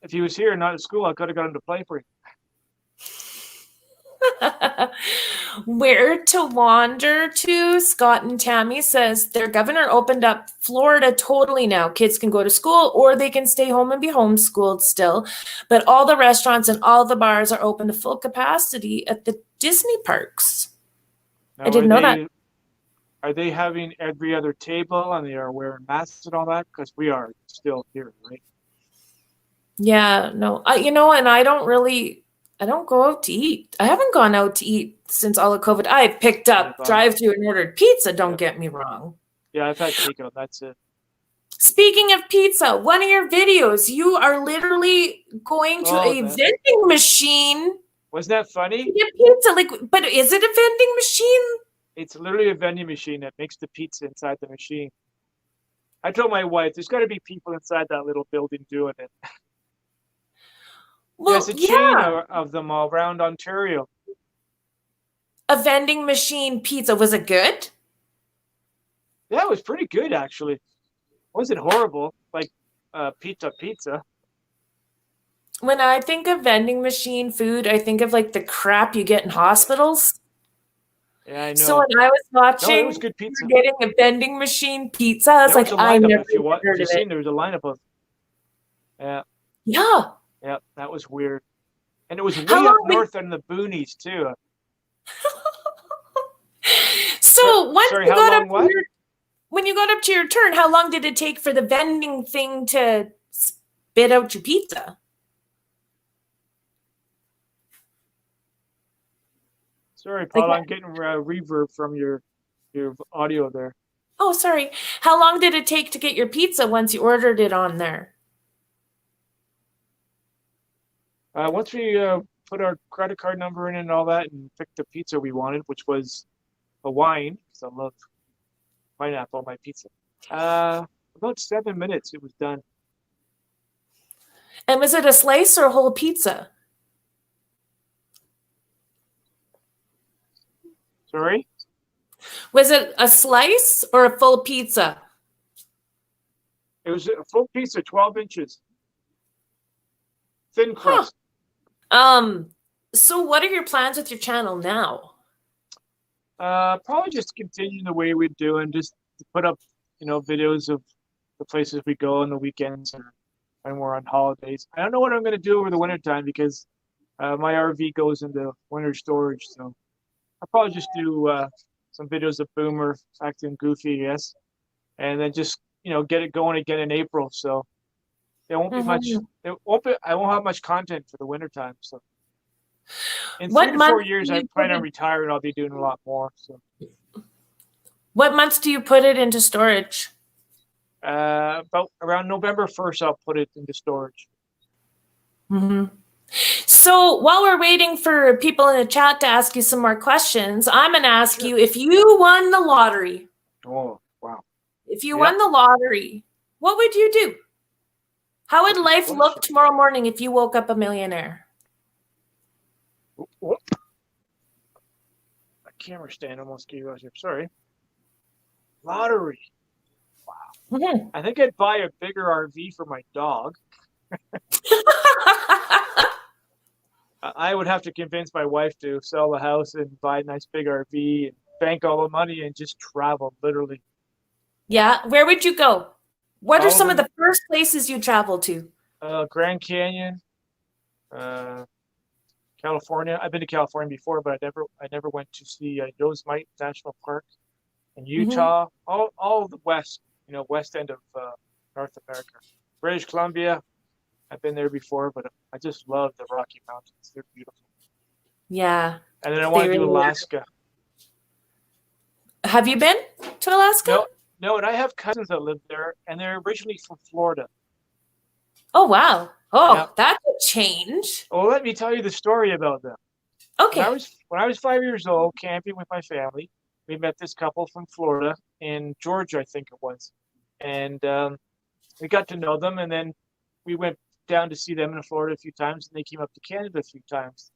[SPEAKER 2] if he was here and not at school, I could have got him to play for him.
[SPEAKER 1] Where to wander to? Scott and Tammy says their governor opened up Florida totally now. Kids can go to school or they can stay home and be homeschooled still. But all the restaurants and all the bars are open to full capacity at the Disney parks.
[SPEAKER 2] Now,
[SPEAKER 1] I didn't know that.
[SPEAKER 2] Are they having every other table and they are wearing masks and all that? Because we are still here, right?
[SPEAKER 1] Yeah, no. And I don't go out to eat. I haven't gone out to eat since all of COVID. I've picked up drive-thru and ordered pizza, don't get me wrong.
[SPEAKER 2] Yeah, I've had takeout. That's it.
[SPEAKER 1] Speaking of pizza, one of your videos, you are literally going to a vending machine.
[SPEAKER 2] Wasn't that funny?
[SPEAKER 1] To get pizza. But is it a vending machine?
[SPEAKER 2] It's literally a vending machine that makes the pizza inside the machine. I told my wife, there's got to be people inside that little building doing it.
[SPEAKER 1] Well,
[SPEAKER 2] there's a chain of them all around Ontario.
[SPEAKER 1] A vending machine pizza. Was it good?
[SPEAKER 2] Yeah, it was pretty good, actually. It wasn't horrible, like pizza.
[SPEAKER 1] When I think of vending machine food, I think of like the crap you get in hospitals.
[SPEAKER 2] Yeah, I know.
[SPEAKER 1] So when I was watching,
[SPEAKER 2] it was good pizza.
[SPEAKER 1] Getting a vending machine pizza, I was like, I never heard of it.
[SPEAKER 2] There was a lineup of. Yeah.
[SPEAKER 1] Yeah.
[SPEAKER 2] Yeah, that was weird. And it was way up north in the boonies, too.
[SPEAKER 1] So when you got up to your turn, how long did it take for the vending thing to spit out your pizza?
[SPEAKER 2] Sorry, Paula, I'm getting reverb from your audio there.
[SPEAKER 1] Oh, sorry. How long did it take to get your pizza once you ordered it on there?
[SPEAKER 2] Once we put our credit card number in and all that and picked the pizza we wanted, which was Hawaiian, because I love pineapple on my pizza. About 7 minutes, it was done.
[SPEAKER 1] And was it a slice or a whole pizza?
[SPEAKER 2] Sorry?
[SPEAKER 1] Was it a slice or a full pizza?
[SPEAKER 2] It was a full pizza, 12 inches. Thin crust.
[SPEAKER 1] So what are your plans with your channel now?
[SPEAKER 2] Probably just continue the way we're doing, just to put up, videos of the places we go on the weekends or when we're on holidays. I don't know what I'm going to do over the wintertime because my RV goes into winter storage, so I'll probably just do some videos of Boomer acting goofy, yes, and then just get it going again in April. So there won't be much. I won't have much content for the wintertime. So in 3 to 4 years, I plan on retiring. I'll be doing a lot more. So
[SPEAKER 1] what months do you put it into storage?
[SPEAKER 2] About around November 1st, I'll put it into storage.
[SPEAKER 1] Mm-hmm. So while we're waiting for people in the chat to ask you some more questions, I'm going to ask you if you won the lottery.
[SPEAKER 2] Oh, wow.
[SPEAKER 1] If you won the lottery, what would you do? How would
[SPEAKER 2] Looking
[SPEAKER 1] life
[SPEAKER 2] forward
[SPEAKER 1] look
[SPEAKER 2] to it.
[SPEAKER 1] tomorrow morning if you woke up a millionaire?
[SPEAKER 2] Whoop. My camera stand almost gave out here. Sorry. Lottery.
[SPEAKER 1] Mhm.
[SPEAKER 2] I think I'd buy a bigger RV for my dog. I would have to convince my wife to sell the house and buy a nice big RV and bank all the money and just travel, literally.
[SPEAKER 1] Yeah, where would you go? What are
[SPEAKER 2] All of
[SPEAKER 1] some of
[SPEAKER 2] them.
[SPEAKER 1] the first places you travel to?
[SPEAKER 2] Grand Canyon, uh, California. I've been to California before, but I never went to see Yosemite National Park in
[SPEAKER 1] Mhm.
[SPEAKER 2] Utah. All of the west, west end of North America. British Columbia. I've been there before, but I just love the Rocky Mountains. They're beautiful.
[SPEAKER 1] Yeah,
[SPEAKER 2] And then I
[SPEAKER 1] they
[SPEAKER 2] want to do
[SPEAKER 1] really are.
[SPEAKER 2] Alaska.
[SPEAKER 1] Have you been to Alaska?
[SPEAKER 2] No, no, and I have cousins that live there, and they're originally from Florida.
[SPEAKER 1] Oh, wow.
[SPEAKER 2] Yeah.
[SPEAKER 1] Oh, that's a change.
[SPEAKER 2] Well, let me tell you the story about them.
[SPEAKER 1] Okay.
[SPEAKER 2] When I was 5 years old, camping with my family, we met this couple from Florida in Georgia, I think it was, and we got to know them, and then we went down to see them in Florida a few times, and they came up to Canada a few times.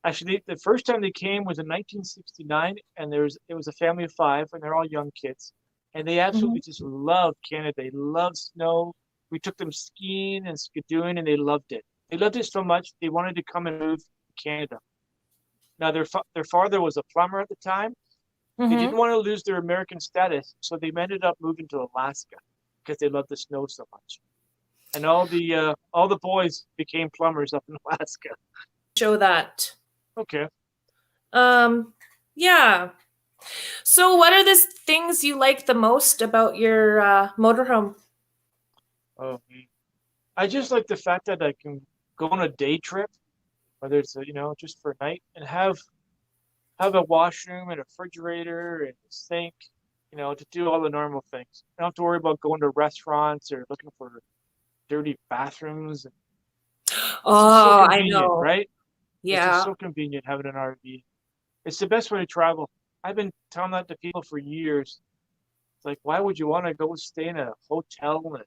[SPEAKER 2] Actually, the first time they came was in 1969, and it was a family of five, and they're all young kids, and they
[SPEAKER 1] Mhm.
[SPEAKER 2] absolutely just loved Canada. They loved snow. We took them skiing and skidooing, and they loved it. They loved it so much they wanted to come and move to Canada. Now, their father was a plumber at the time. They didn't
[SPEAKER 1] Mhm.
[SPEAKER 2] want to lose their American status, so they ended up moving to Alaska because they loved the snow so much. And all the boys became plumbers up in Alaska.
[SPEAKER 1] Show that.
[SPEAKER 2] Okay.
[SPEAKER 1] Um, yeah. So what are the things you like the most about your motorhome?
[SPEAKER 2] Oh, I just like the fact that I can go on a day trip, whether it's just for a night, and have a washroom and a refrigerator and a sink, to do all the normal things. I don't have to worry about going to restaurants or looking for dirty bathrooms. It's just so
[SPEAKER 1] Oh, I
[SPEAKER 2] convenient,
[SPEAKER 1] know.
[SPEAKER 2] right? It's just
[SPEAKER 1] Yeah.
[SPEAKER 2] so convenient having an RV. It's the best way to travel. I've been telling that to people for years. It's like, why would you want to go stay in a hotel and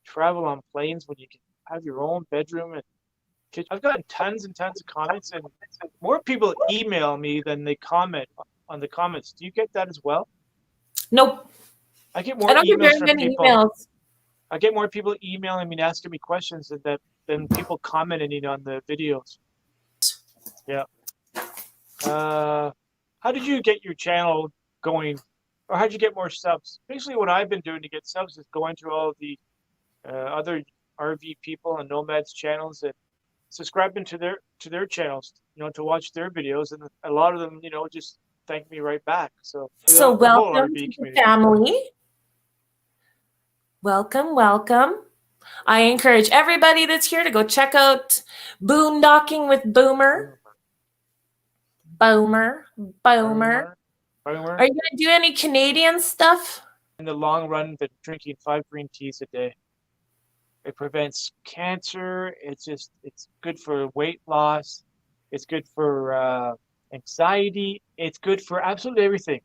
[SPEAKER 2] travel on planes when you can have your own bedroom and kitchen? I've gotten tons and tons of comments, and more people email me than they comment on the comments. Do you get that as well?
[SPEAKER 1] Nope.
[SPEAKER 2] I get
[SPEAKER 1] I
[SPEAKER 2] more
[SPEAKER 1] don't get
[SPEAKER 2] emails
[SPEAKER 1] very
[SPEAKER 2] from
[SPEAKER 1] many
[SPEAKER 2] people.
[SPEAKER 1] emails.
[SPEAKER 2] I get more people emailing me and asking me questions than people commenting on the videos. Yeah. How did you get your channel going, or how'd you get more subs? Basically, what I've been doing to get subs is going to all of the other RV people and nomads channels and subscribing to their channels, to watch their videos, and a lot of them, just thank me right back. So
[SPEAKER 1] So
[SPEAKER 2] the whole
[SPEAKER 1] welcome
[SPEAKER 2] RV
[SPEAKER 1] to the
[SPEAKER 2] community.
[SPEAKER 1] family. Welcome, welcome. I encourage everybody that's here to go check out Boondocking with Boomer. Boomer. Boomer.
[SPEAKER 2] Boomer.
[SPEAKER 1] Are you going to do any Canadian stuff?
[SPEAKER 2] In the long run, been drinking 5 green teas a day. It prevents cancer. It's good for weight loss. It's good for anxiety. It's good for absolutely everything.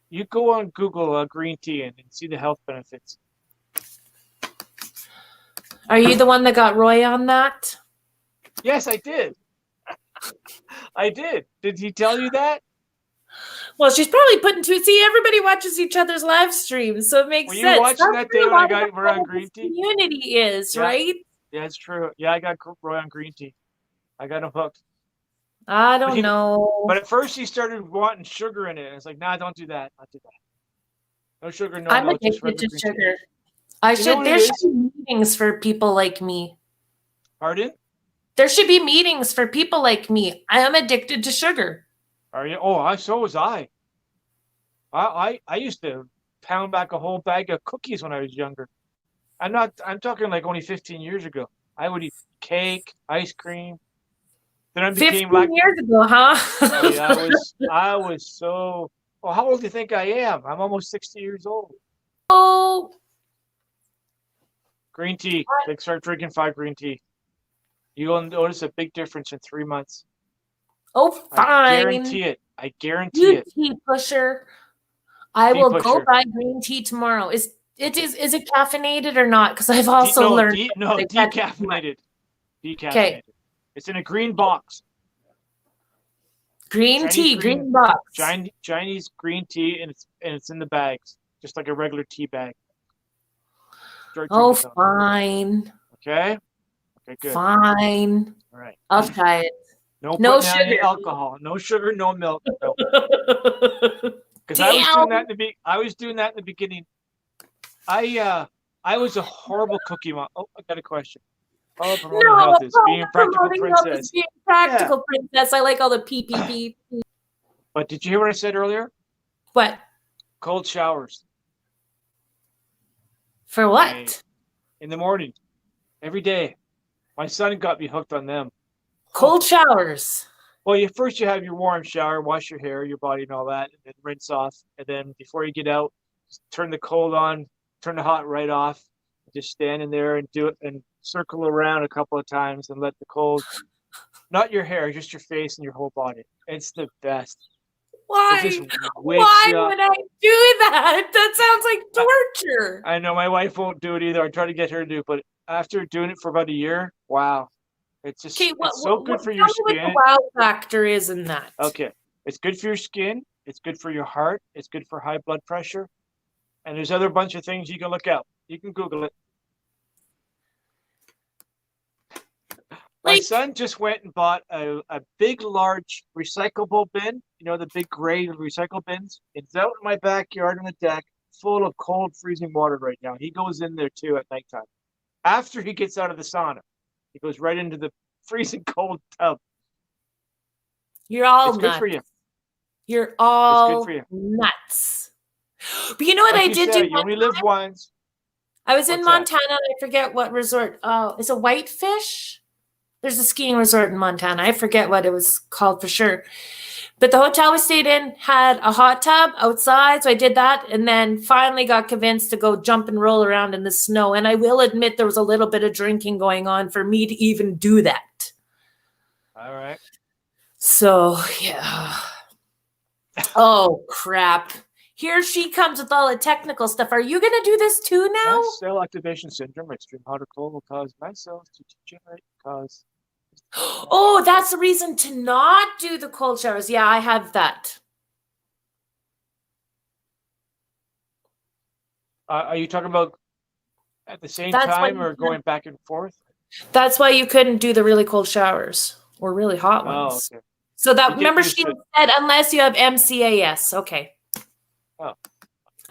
[SPEAKER 2] You go on Google green tea and see the health benefits.
[SPEAKER 1] Are you the one that got Roy on that?
[SPEAKER 2] Yes, I did. I did. Did he tell you that?
[SPEAKER 1] Well, she's probably putting two. See, everybody watches each other's live streams, so it makes
[SPEAKER 2] Were you
[SPEAKER 1] sense.
[SPEAKER 2] watching
[SPEAKER 1] That's
[SPEAKER 2] that day
[SPEAKER 1] where
[SPEAKER 2] when
[SPEAKER 1] a lot of
[SPEAKER 2] we're on
[SPEAKER 1] the
[SPEAKER 2] green tea?
[SPEAKER 1] community is,
[SPEAKER 2] Yeah.
[SPEAKER 1] right?
[SPEAKER 2] Yeah, it's true. Yeah, I got Roy on green tea. I got him hooked.
[SPEAKER 1] I don't know.
[SPEAKER 2] But at first he started wanting sugar in it. And it's like, nah, don't do that. Not do that. No sugar, no
[SPEAKER 1] I'm
[SPEAKER 2] milk, just
[SPEAKER 1] addicted
[SPEAKER 2] regular
[SPEAKER 1] to
[SPEAKER 2] green
[SPEAKER 1] sugar.
[SPEAKER 2] tea.
[SPEAKER 1] There should be meetings for people like me.
[SPEAKER 2] Pardon?
[SPEAKER 1] There should be meetings for people like me. I am addicted to sugar.
[SPEAKER 2] Are you? Oh, so was I. I used to pound back a whole bag of cookies when I was younger. I'm talking like only 15 years ago. I would eat cake, ice cream. Then I became
[SPEAKER 1] 15 years ago, huh?
[SPEAKER 2] oh yeah, I was so. Well, how old do you think I am? I'm almost 60 years old.
[SPEAKER 1] Oh,
[SPEAKER 2] Green tea. Like start drinking 5 green tea. You will notice a big difference in 3 months.
[SPEAKER 1] oh, fine.
[SPEAKER 2] I guarantee it. I guarantee
[SPEAKER 1] You
[SPEAKER 2] it.
[SPEAKER 1] tea pusher. I
[SPEAKER 2] Tea
[SPEAKER 1] will
[SPEAKER 2] pusher.
[SPEAKER 1] go buy green tea tomorrow. Is it caffeinated or not? Because I've also learned
[SPEAKER 2] no,
[SPEAKER 1] that I can't do
[SPEAKER 2] decaffeinated.
[SPEAKER 1] it. Okay.
[SPEAKER 2] It's in a green box.
[SPEAKER 1] Green tea, green box.
[SPEAKER 2] Chinese green tea, and it's in the bags, just like a regular tea bag.
[SPEAKER 1] Oh, fine.
[SPEAKER 2] Okay. Okay, good.
[SPEAKER 1] Fine.
[SPEAKER 2] All right.
[SPEAKER 1] I'll try it.
[SPEAKER 2] No sugar. Any alcohol. No sugar. No milk. No. Because I was doing that in the beginning. I was a horrible cookie mom. Oh, I got a question. Oh, promoting health is being a practical princess.
[SPEAKER 1] Being practical princess. I like all the PPP.
[SPEAKER 2] But did you hear what I said earlier?
[SPEAKER 1] What?
[SPEAKER 2] Cold showers.
[SPEAKER 1] For what?
[SPEAKER 2] In the morning. Every day. My son got me hooked on them.
[SPEAKER 1] Cold showers.
[SPEAKER 2] Well, first you have your warm shower, wash your hair, your body, and all that, and then rinse off. And then before you get out, just turn the cold on, turn the hot right off. Just stand in there and do it and circle around a couple of times and let the cold, not your hair, just your face and your whole body. It's the best.
[SPEAKER 1] Why? Why would I do that? That sounds like torture.
[SPEAKER 2] I know my wife won't do it either. I try to get her to do it, but after doing it for about a year, wow. It's just it's so good for your skin.
[SPEAKER 1] What the wow factor is in that?
[SPEAKER 2] Okay. It's good for your skin. It's good for your heart. It's good for high blood pressure. And there's other bunch of things you can look up. You can Google it. My son just went and bought a big, large recyclable bin. You know, the big gray recycle bins. It's out in my backyard on the deck, full of cold, freezing water right now. He goes in there too at nighttime. After he gets out of the sauna, he goes right into the freezing cold tub.
[SPEAKER 1] You're all
[SPEAKER 2] nuts.
[SPEAKER 1] Good for you. You're all nuts. But you know what I did do?
[SPEAKER 2] You only live once.
[SPEAKER 1] I was in Montana. And I forget what resort. It's a Whitefish. There's a skiing resort in Montana. I forget what it was called for sure. But the hotel we stayed in had a hot tub outside. So I did that and then finally got convinced to go jump and roll around in the snow. And I will admit there was a little bit of drinking going on for me to even do that.
[SPEAKER 2] All right.
[SPEAKER 1] So, yeah. Oh, crap. Here she comes with all the technical stuff. Are you going to do this too now?
[SPEAKER 2] Cell activation syndrome, extreme hot or cold will cause mast cells to degenerate, cause...
[SPEAKER 1] Oh, that's the reason to not do the cold showers. Yeah, I have that.
[SPEAKER 2] Are you talking about at the same time or going back and forth?
[SPEAKER 1] That's why you couldn't do the really cold showers or really hot ones. Oh, okay. So that, remember she said, unless you have MCAS. Okay.
[SPEAKER 2] Oh.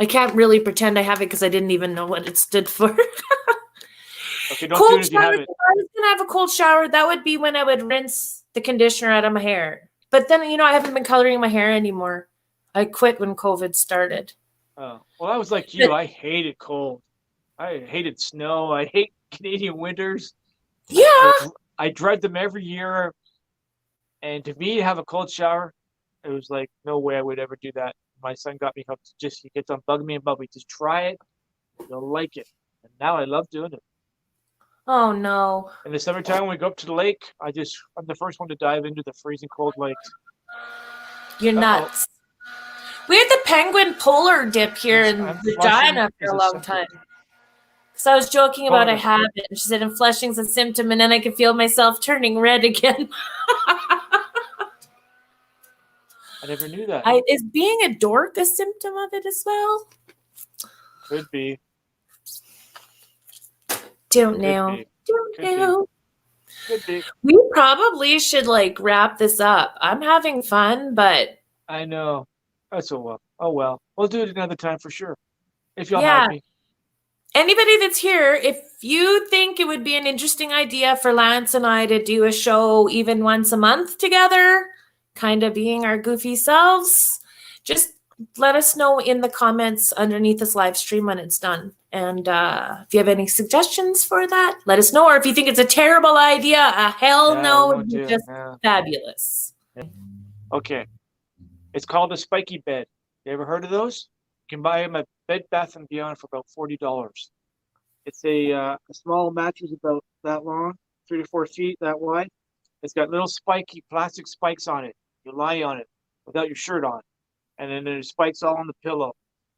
[SPEAKER 1] I can't really pretend I have it because I didn't even know what it stood for.
[SPEAKER 2] Okay, don't do it if you have it.
[SPEAKER 1] If I was going to have a cold shower, that would be when I would rinse the conditioner out of my hair. But then, you know, I haven't been coloring my hair anymore. I quit when COVID started.
[SPEAKER 2] Oh, well, I was like you. I hated cold. I hated snow. I hate Canadian winters.
[SPEAKER 1] Yeah.
[SPEAKER 2] I dread them every year. And to me, to have a cold shower, it was like, no way I would ever do that. My son got me hooked. He gets on bugging me and bugging me. Just try it. You'll like it. And now I love doing it.
[SPEAKER 1] Oh, no.
[SPEAKER 2] In the summertime, when we go up to the lake, I'm the first one to dive into the freezing cold lakes.
[SPEAKER 1] You're nuts. We had the penguin polar dip here in Regina for a long time. So I was joking about I have it. And she said, and flushing's a symptom, and then I could feel myself turning red again.
[SPEAKER 2] I never knew that.
[SPEAKER 1] Is being a dork a symptom of it as well?
[SPEAKER 2] Could be.
[SPEAKER 1] Don't know. Don't know.
[SPEAKER 2] Could be.
[SPEAKER 1] We probably should wrap this up. I'm having fun, but
[SPEAKER 2] I know. That's well. Oh well. We'll do it another time for sure. If y'all have me.
[SPEAKER 1] Anybody that's here, if you think it would be an interesting idea for Lance and I to do a show even once a month together, kind of being our goofy selves, just let us know in the comments underneath this live stream when it's done. And if you have any suggestions for that, let us know. Or if you think it's a terrible idea, a hell no, would be just fabulous.
[SPEAKER 2] Okay. It's called a spiky bed. You ever heard of those? You can buy them at Bed Bath & Beyond for about $40. It's a small mattress about that long, 3 to 4 feet that wide. It's got little spiky plastic spikes on it. You lie on it without your shirt on. And then there's spikes all on the pillow.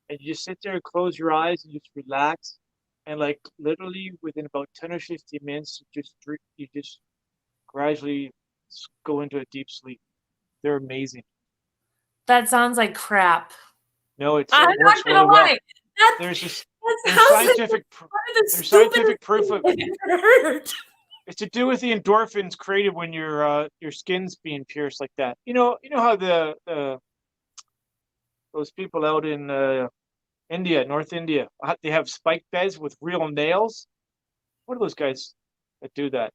[SPEAKER 2] and you just sit there and close your eyes and just relax. And like literally within about 10 or 15 minutes, you just gradually go into a deep sleep. They're amazing.
[SPEAKER 1] That sounds like crap.
[SPEAKER 2] No, it
[SPEAKER 1] I'm
[SPEAKER 2] works
[SPEAKER 1] not gonna
[SPEAKER 2] really well.
[SPEAKER 1] lie. That,
[SPEAKER 2] There's just
[SPEAKER 1] that
[SPEAKER 2] there's
[SPEAKER 1] sounds like
[SPEAKER 2] scientific
[SPEAKER 1] one of the
[SPEAKER 2] there's
[SPEAKER 1] stupidest
[SPEAKER 2] scientific proof of
[SPEAKER 1] things I've ever heard.
[SPEAKER 2] it's to do with the endorphins created when your skin's being pierced like that. You know how those people out in India, North India, they have spike beds with real nails. What are those guys that do that?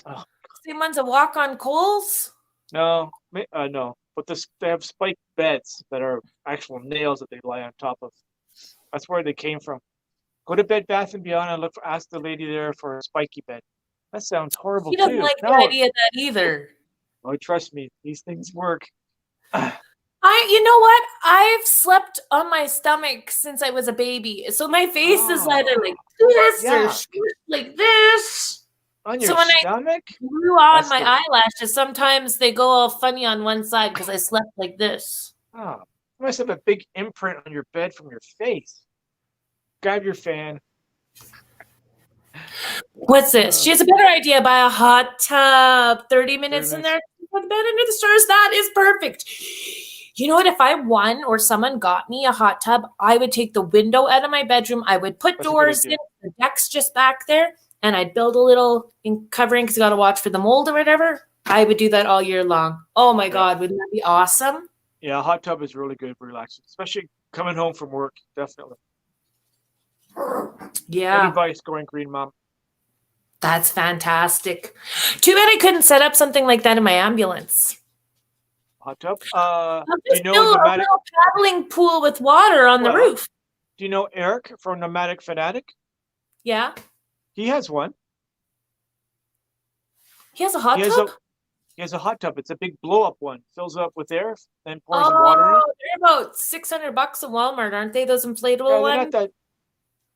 [SPEAKER 2] Oh,
[SPEAKER 1] Same ones that walk on coals?
[SPEAKER 2] no, no. But they have spike beds that are actual nails that they lie on top of. That's where they came from. Go to Bed Bath and Beyond and ask the lady there for a spiky bed. That sounds horrible
[SPEAKER 1] He doesn't
[SPEAKER 2] too.
[SPEAKER 1] like the
[SPEAKER 2] No,
[SPEAKER 1] idea of that either.
[SPEAKER 2] oh, trust me, these things work.
[SPEAKER 1] You know what? I've slept on my stomach since I was a baby. So my face is either like this or like this.
[SPEAKER 2] On your
[SPEAKER 1] So when
[SPEAKER 2] stomach?
[SPEAKER 1] I glue on
[SPEAKER 2] That's
[SPEAKER 1] my
[SPEAKER 2] good.
[SPEAKER 1] eyelashes, sometimes they go all funny on one side because I slept like this.
[SPEAKER 2] Oh, you must have a big imprint on your bed from your face. Grab your fan.
[SPEAKER 1] What's this? She has a better idea. Buy a hot tub. 30 minutes in there. Put the bed under the stars. That is perfect. You know what? If I won or someone got me a hot tub, I would take the window out of my bedroom. I would put doors in. The deck's just back there. And I'd build a little covering because you got to watch for the mold or whatever. I would do that all year long. Oh my God. Wouldn't that be awesome?
[SPEAKER 2] Yeah, a hot tub is really good for relaxing, especially coming home from work. Definitely.
[SPEAKER 1] Yeah.
[SPEAKER 2] Good advice, going green, Mom.
[SPEAKER 1] That's fantastic. Too bad I couldn't set up something like that in my ambulance.
[SPEAKER 2] Hot tub?
[SPEAKER 1] Do you know a little paddling pool with water on the roof?
[SPEAKER 2] Do you know Eric from Nomadic Fanatic?
[SPEAKER 1] Yeah.
[SPEAKER 2] He has one.
[SPEAKER 1] He has a hot tub?
[SPEAKER 2] He has a hot tub. It's a big blow-up one. Fills it up with air, then pours water in it.
[SPEAKER 1] They're about $600 at Walmart, aren't they? Those inflatable ones?
[SPEAKER 2] Not that.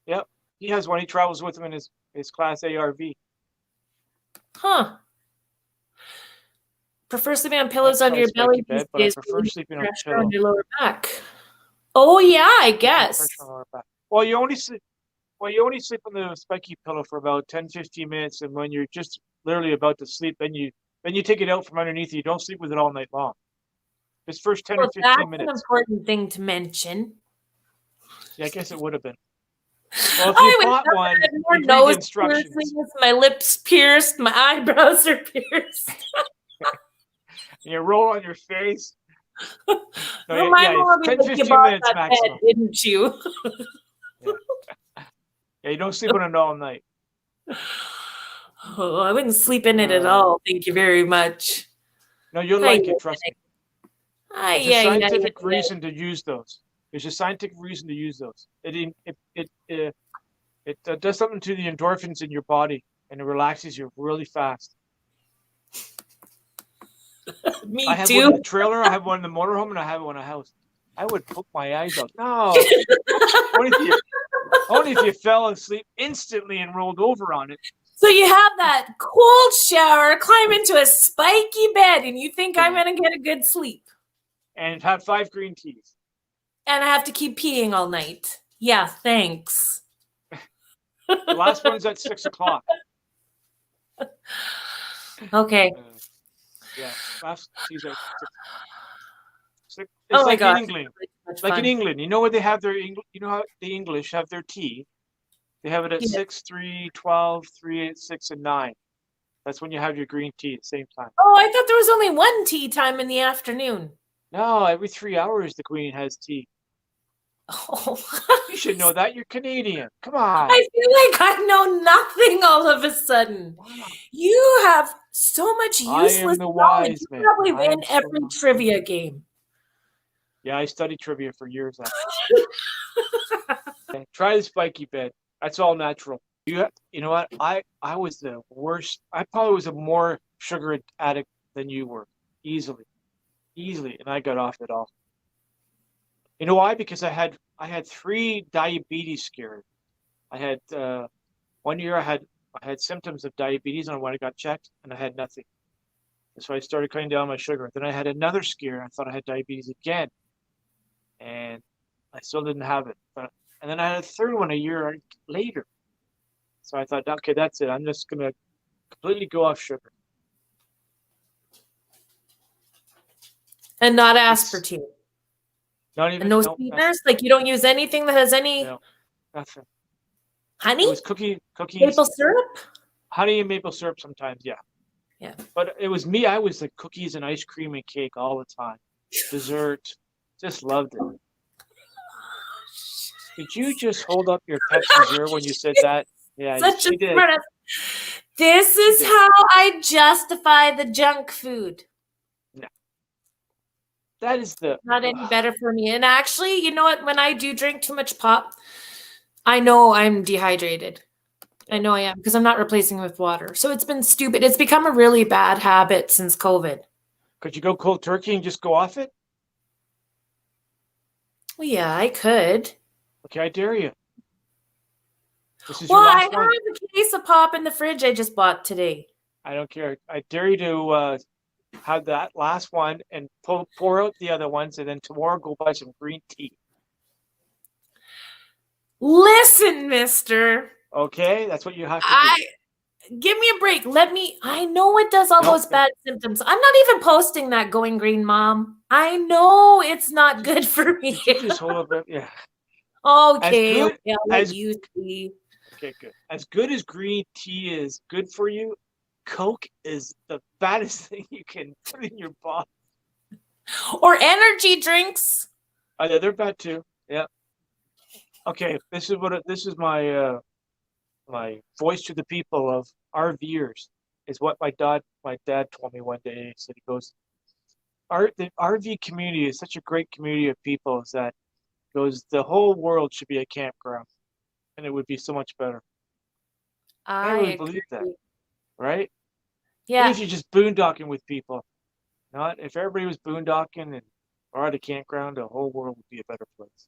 [SPEAKER 2] Yep. He has one. He travels with him in his Class A RV.
[SPEAKER 1] Huh. Prefer sleeping on pillows under your belly these days.
[SPEAKER 2] I prefer sleeping on
[SPEAKER 1] pillows on your lower back. Oh yeah, I guess.
[SPEAKER 2] Well, you only sleep on the spiky pillow for about 10-15 minutes, and when you're just literally about to sleep, then you take it out from underneath you. You don't sleep with it all night long. This first 10 or 15 minutes. That's
[SPEAKER 1] an important thing to mention.
[SPEAKER 2] Yeah, I guess it would have been. Well, if you bought one,
[SPEAKER 1] more nose piercings, my lips pierced, my eyebrows are pierced.
[SPEAKER 2] And you roll on your face.
[SPEAKER 1] No, it's 10-15 minutes maximum. Bed, didn't you?
[SPEAKER 2] Yeah, you don't sleep on it all night.
[SPEAKER 1] Oh, I wouldn't sleep in it at all. Thank you very much.
[SPEAKER 2] No, you'll like it, trust me. There's a scientific reason to use those. There's a scientific reason to use those. It does something to the endorphins in your body, and it relaxes you really fast.
[SPEAKER 1] Me
[SPEAKER 2] I have
[SPEAKER 1] too.
[SPEAKER 2] one in the trailer, I have one in the motorhome, and I have one in a house. I would poke my eyes out. No. Only if you fell asleep instantly and rolled over on it.
[SPEAKER 1] So you have that cold shower, climb into a spiky bed, and you think I'm going to get a good sleep.
[SPEAKER 2] And have 5 green teas.
[SPEAKER 1] And I have to keep peeing all night. Yeah, thanks.
[SPEAKER 2] The last one's at 6 o'clock.
[SPEAKER 1] Okay.
[SPEAKER 2] Yeah, last tea's at 6. It's
[SPEAKER 1] oh
[SPEAKER 2] like
[SPEAKER 1] my God.
[SPEAKER 2] In England. Like in England, you know where they have their how the English have their tea? They have it at 6, 3, 12, 3, 8, 6, and 9. That's when you have your green tea at the same time.
[SPEAKER 1] Oh, I thought there was only one tea time in the afternoon.
[SPEAKER 2] No, every 3 hours the Queen has tea.
[SPEAKER 1] Oh,
[SPEAKER 2] you should know that. You're Canadian. Come on.
[SPEAKER 1] I feel like I know nothing all of a sudden. Wow. You have so much useless knowledge. You probably win every trivia game.
[SPEAKER 2] Yeah, I studied trivia for years. Okay, try the spiky bed. That's all natural. You know what? I was the worst. I probably was a more sugar addict than you were. Easily. And I got off it all. You know why? Because I had 3 diabetes scares. I had 1 year I had symptoms of diabetes, and when I got checked, and I had nothing. And so I started cutting down my sugar. Then I had another scare. I thought I had diabetes again, and I still didn't have it. And then I had a third one a year later. So I thought, okay, that's it. I'm just going to completely go off sugar.
[SPEAKER 1] And not aspartame.
[SPEAKER 2] Not even.
[SPEAKER 1] And no
[SPEAKER 2] No,
[SPEAKER 1] sweeteners? Like you don't use anything that has any
[SPEAKER 2] no, nothing.
[SPEAKER 1] honey?
[SPEAKER 2] It was cookies.
[SPEAKER 1] Maple syrup?
[SPEAKER 2] Honey and maple syrup sometimes, yeah.
[SPEAKER 1] Yeah.
[SPEAKER 2] But it was me. I was like cookies and ice cream and cake all the time. Dessert. Just loved it. Did you just hold up your Pepsi Zero when you said that? Yeah,
[SPEAKER 1] Such
[SPEAKER 2] you
[SPEAKER 1] a
[SPEAKER 2] did.
[SPEAKER 1] smart. This is how I justify the junk food.
[SPEAKER 2] No. That is
[SPEAKER 1] Not any better for me. And actually, you know what? When I do drink too much pop, I know I'm dehydrated. I know I am because I'm not replacing it with water. So it's been stupid. It's become a really bad habit since COVID.
[SPEAKER 2] Could you go cold turkey and just go off it?
[SPEAKER 1] Well, yeah, I could.
[SPEAKER 2] Okay, I dare you. This is
[SPEAKER 1] Well,
[SPEAKER 2] your
[SPEAKER 1] I
[SPEAKER 2] last
[SPEAKER 1] have
[SPEAKER 2] one.
[SPEAKER 1] a case of pop in the fridge I just bought today.
[SPEAKER 2] I don't care. I dare you to have that last one and pour out the other ones, and then tomorrow go buy some green tea.
[SPEAKER 1] Listen, mister.
[SPEAKER 2] Okay, that's what you have to do.
[SPEAKER 1] Give me a break. I know it does all those bad symptoms. I'm not even posting that going green, Mom. I know it's not good for me.
[SPEAKER 2] You just hold up, yeah.
[SPEAKER 1] Okay,
[SPEAKER 2] As good,
[SPEAKER 1] I'll let you see.
[SPEAKER 2] Okay, good. As good as green tea is good for you, Coke is the baddest thing you can put in your body.
[SPEAKER 1] Or energy drinks.
[SPEAKER 2] Yeah, they're bad too. Yeah. Okay, this is my my voice to the people of RVers is what my dad told me one day. He said, he goes, the RV community is such a great community of people that goes, the whole world should be a campground and it would be so much better. I really believe that, right?
[SPEAKER 1] Yeah.
[SPEAKER 2] Even if you're just boondocking with people, not if everybody was boondocking and or at a campground, the whole world would be a better place.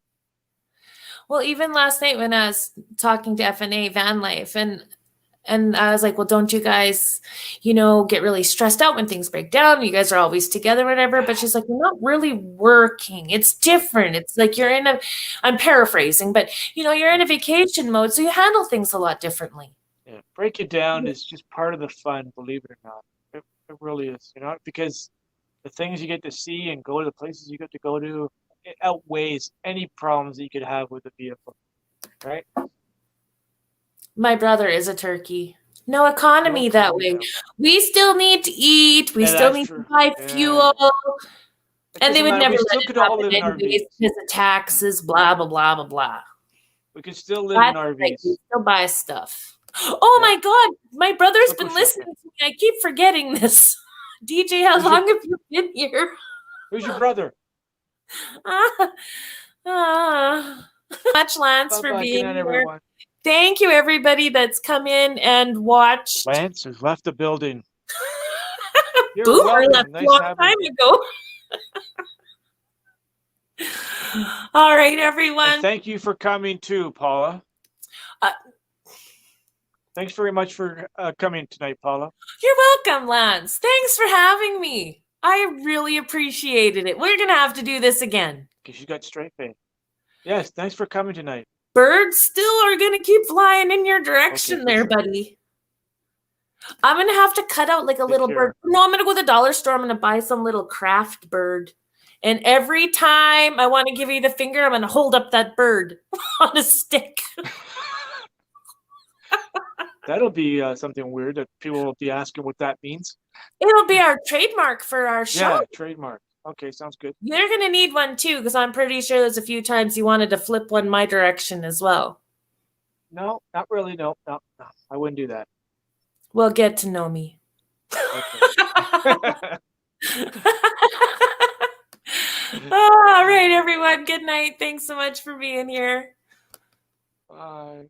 [SPEAKER 1] Well, even last night when I was talking to FNA Van Life and I was like, well, don't you guys, get really stressed out when things break down? You guys are always together, whatever. But she's like, we're not really working. It's different. It's like I'm paraphrasing, but you're in a vacation mode, so you handle things a lot differently.
[SPEAKER 2] Yeah, break it down is just part of the fun, believe it or not. It really is, because the things you get to see and go to the places you get to go to, it outweighs any problems that you could have with a vehicle, right?
[SPEAKER 1] My brother is a turkey. No economy that way. We still need to eat. We still need to buy fuel. And they would never let it happen anyways because of taxes, blah, blah, blah, blah, blah.
[SPEAKER 2] We could still live in RVs.
[SPEAKER 1] We still buy stuff. Oh my God. My brother's been listening to me. I keep forgetting this. DJ, how long have you been here?
[SPEAKER 2] Who's your brother?
[SPEAKER 1] Much, Lance, for being here. Everyone. Thank you, everybody that's come in and watched.
[SPEAKER 2] Lance has left the building.
[SPEAKER 1] Boomer left a long time ago. All right, everyone.
[SPEAKER 2] And thank you for coming too, Paula. Thanks very much for coming tonight, Paula.
[SPEAKER 1] You're welcome, Lance. Thanks for having me. I really appreciated it. We're going to have to do this again.
[SPEAKER 2] Because you got straight face. Yes, thanks for coming tonight.
[SPEAKER 1] Birds still are going to keep flying in your direction buddy. I'm going to have to cut out like a little bird. No, I'm going to go to the dollar store. I'm going to buy some little craft bird. And every time I want to give you the finger, I'm going to hold up that bird on a stick.
[SPEAKER 2] That'll be something weird that people will be asking what that means.
[SPEAKER 1] It'll be our trademark for our show.
[SPEAKER 2] Yeah, trademark. Okay, sounds good.
[SPEAKER 1] You're going to need one too, because I'm pretty sure there's a few times you wanted to flip one my direction as well.
[SPEAKER 2] No, not really. No, I wouldn't do that.
[SPEAKER 1] Well, get to know me.
[SPEAKER 2] Okay.
[SPEAKER 1] All right, everyone. Good night. Thanks so much for being here.
[SPEAKER 2] Bye.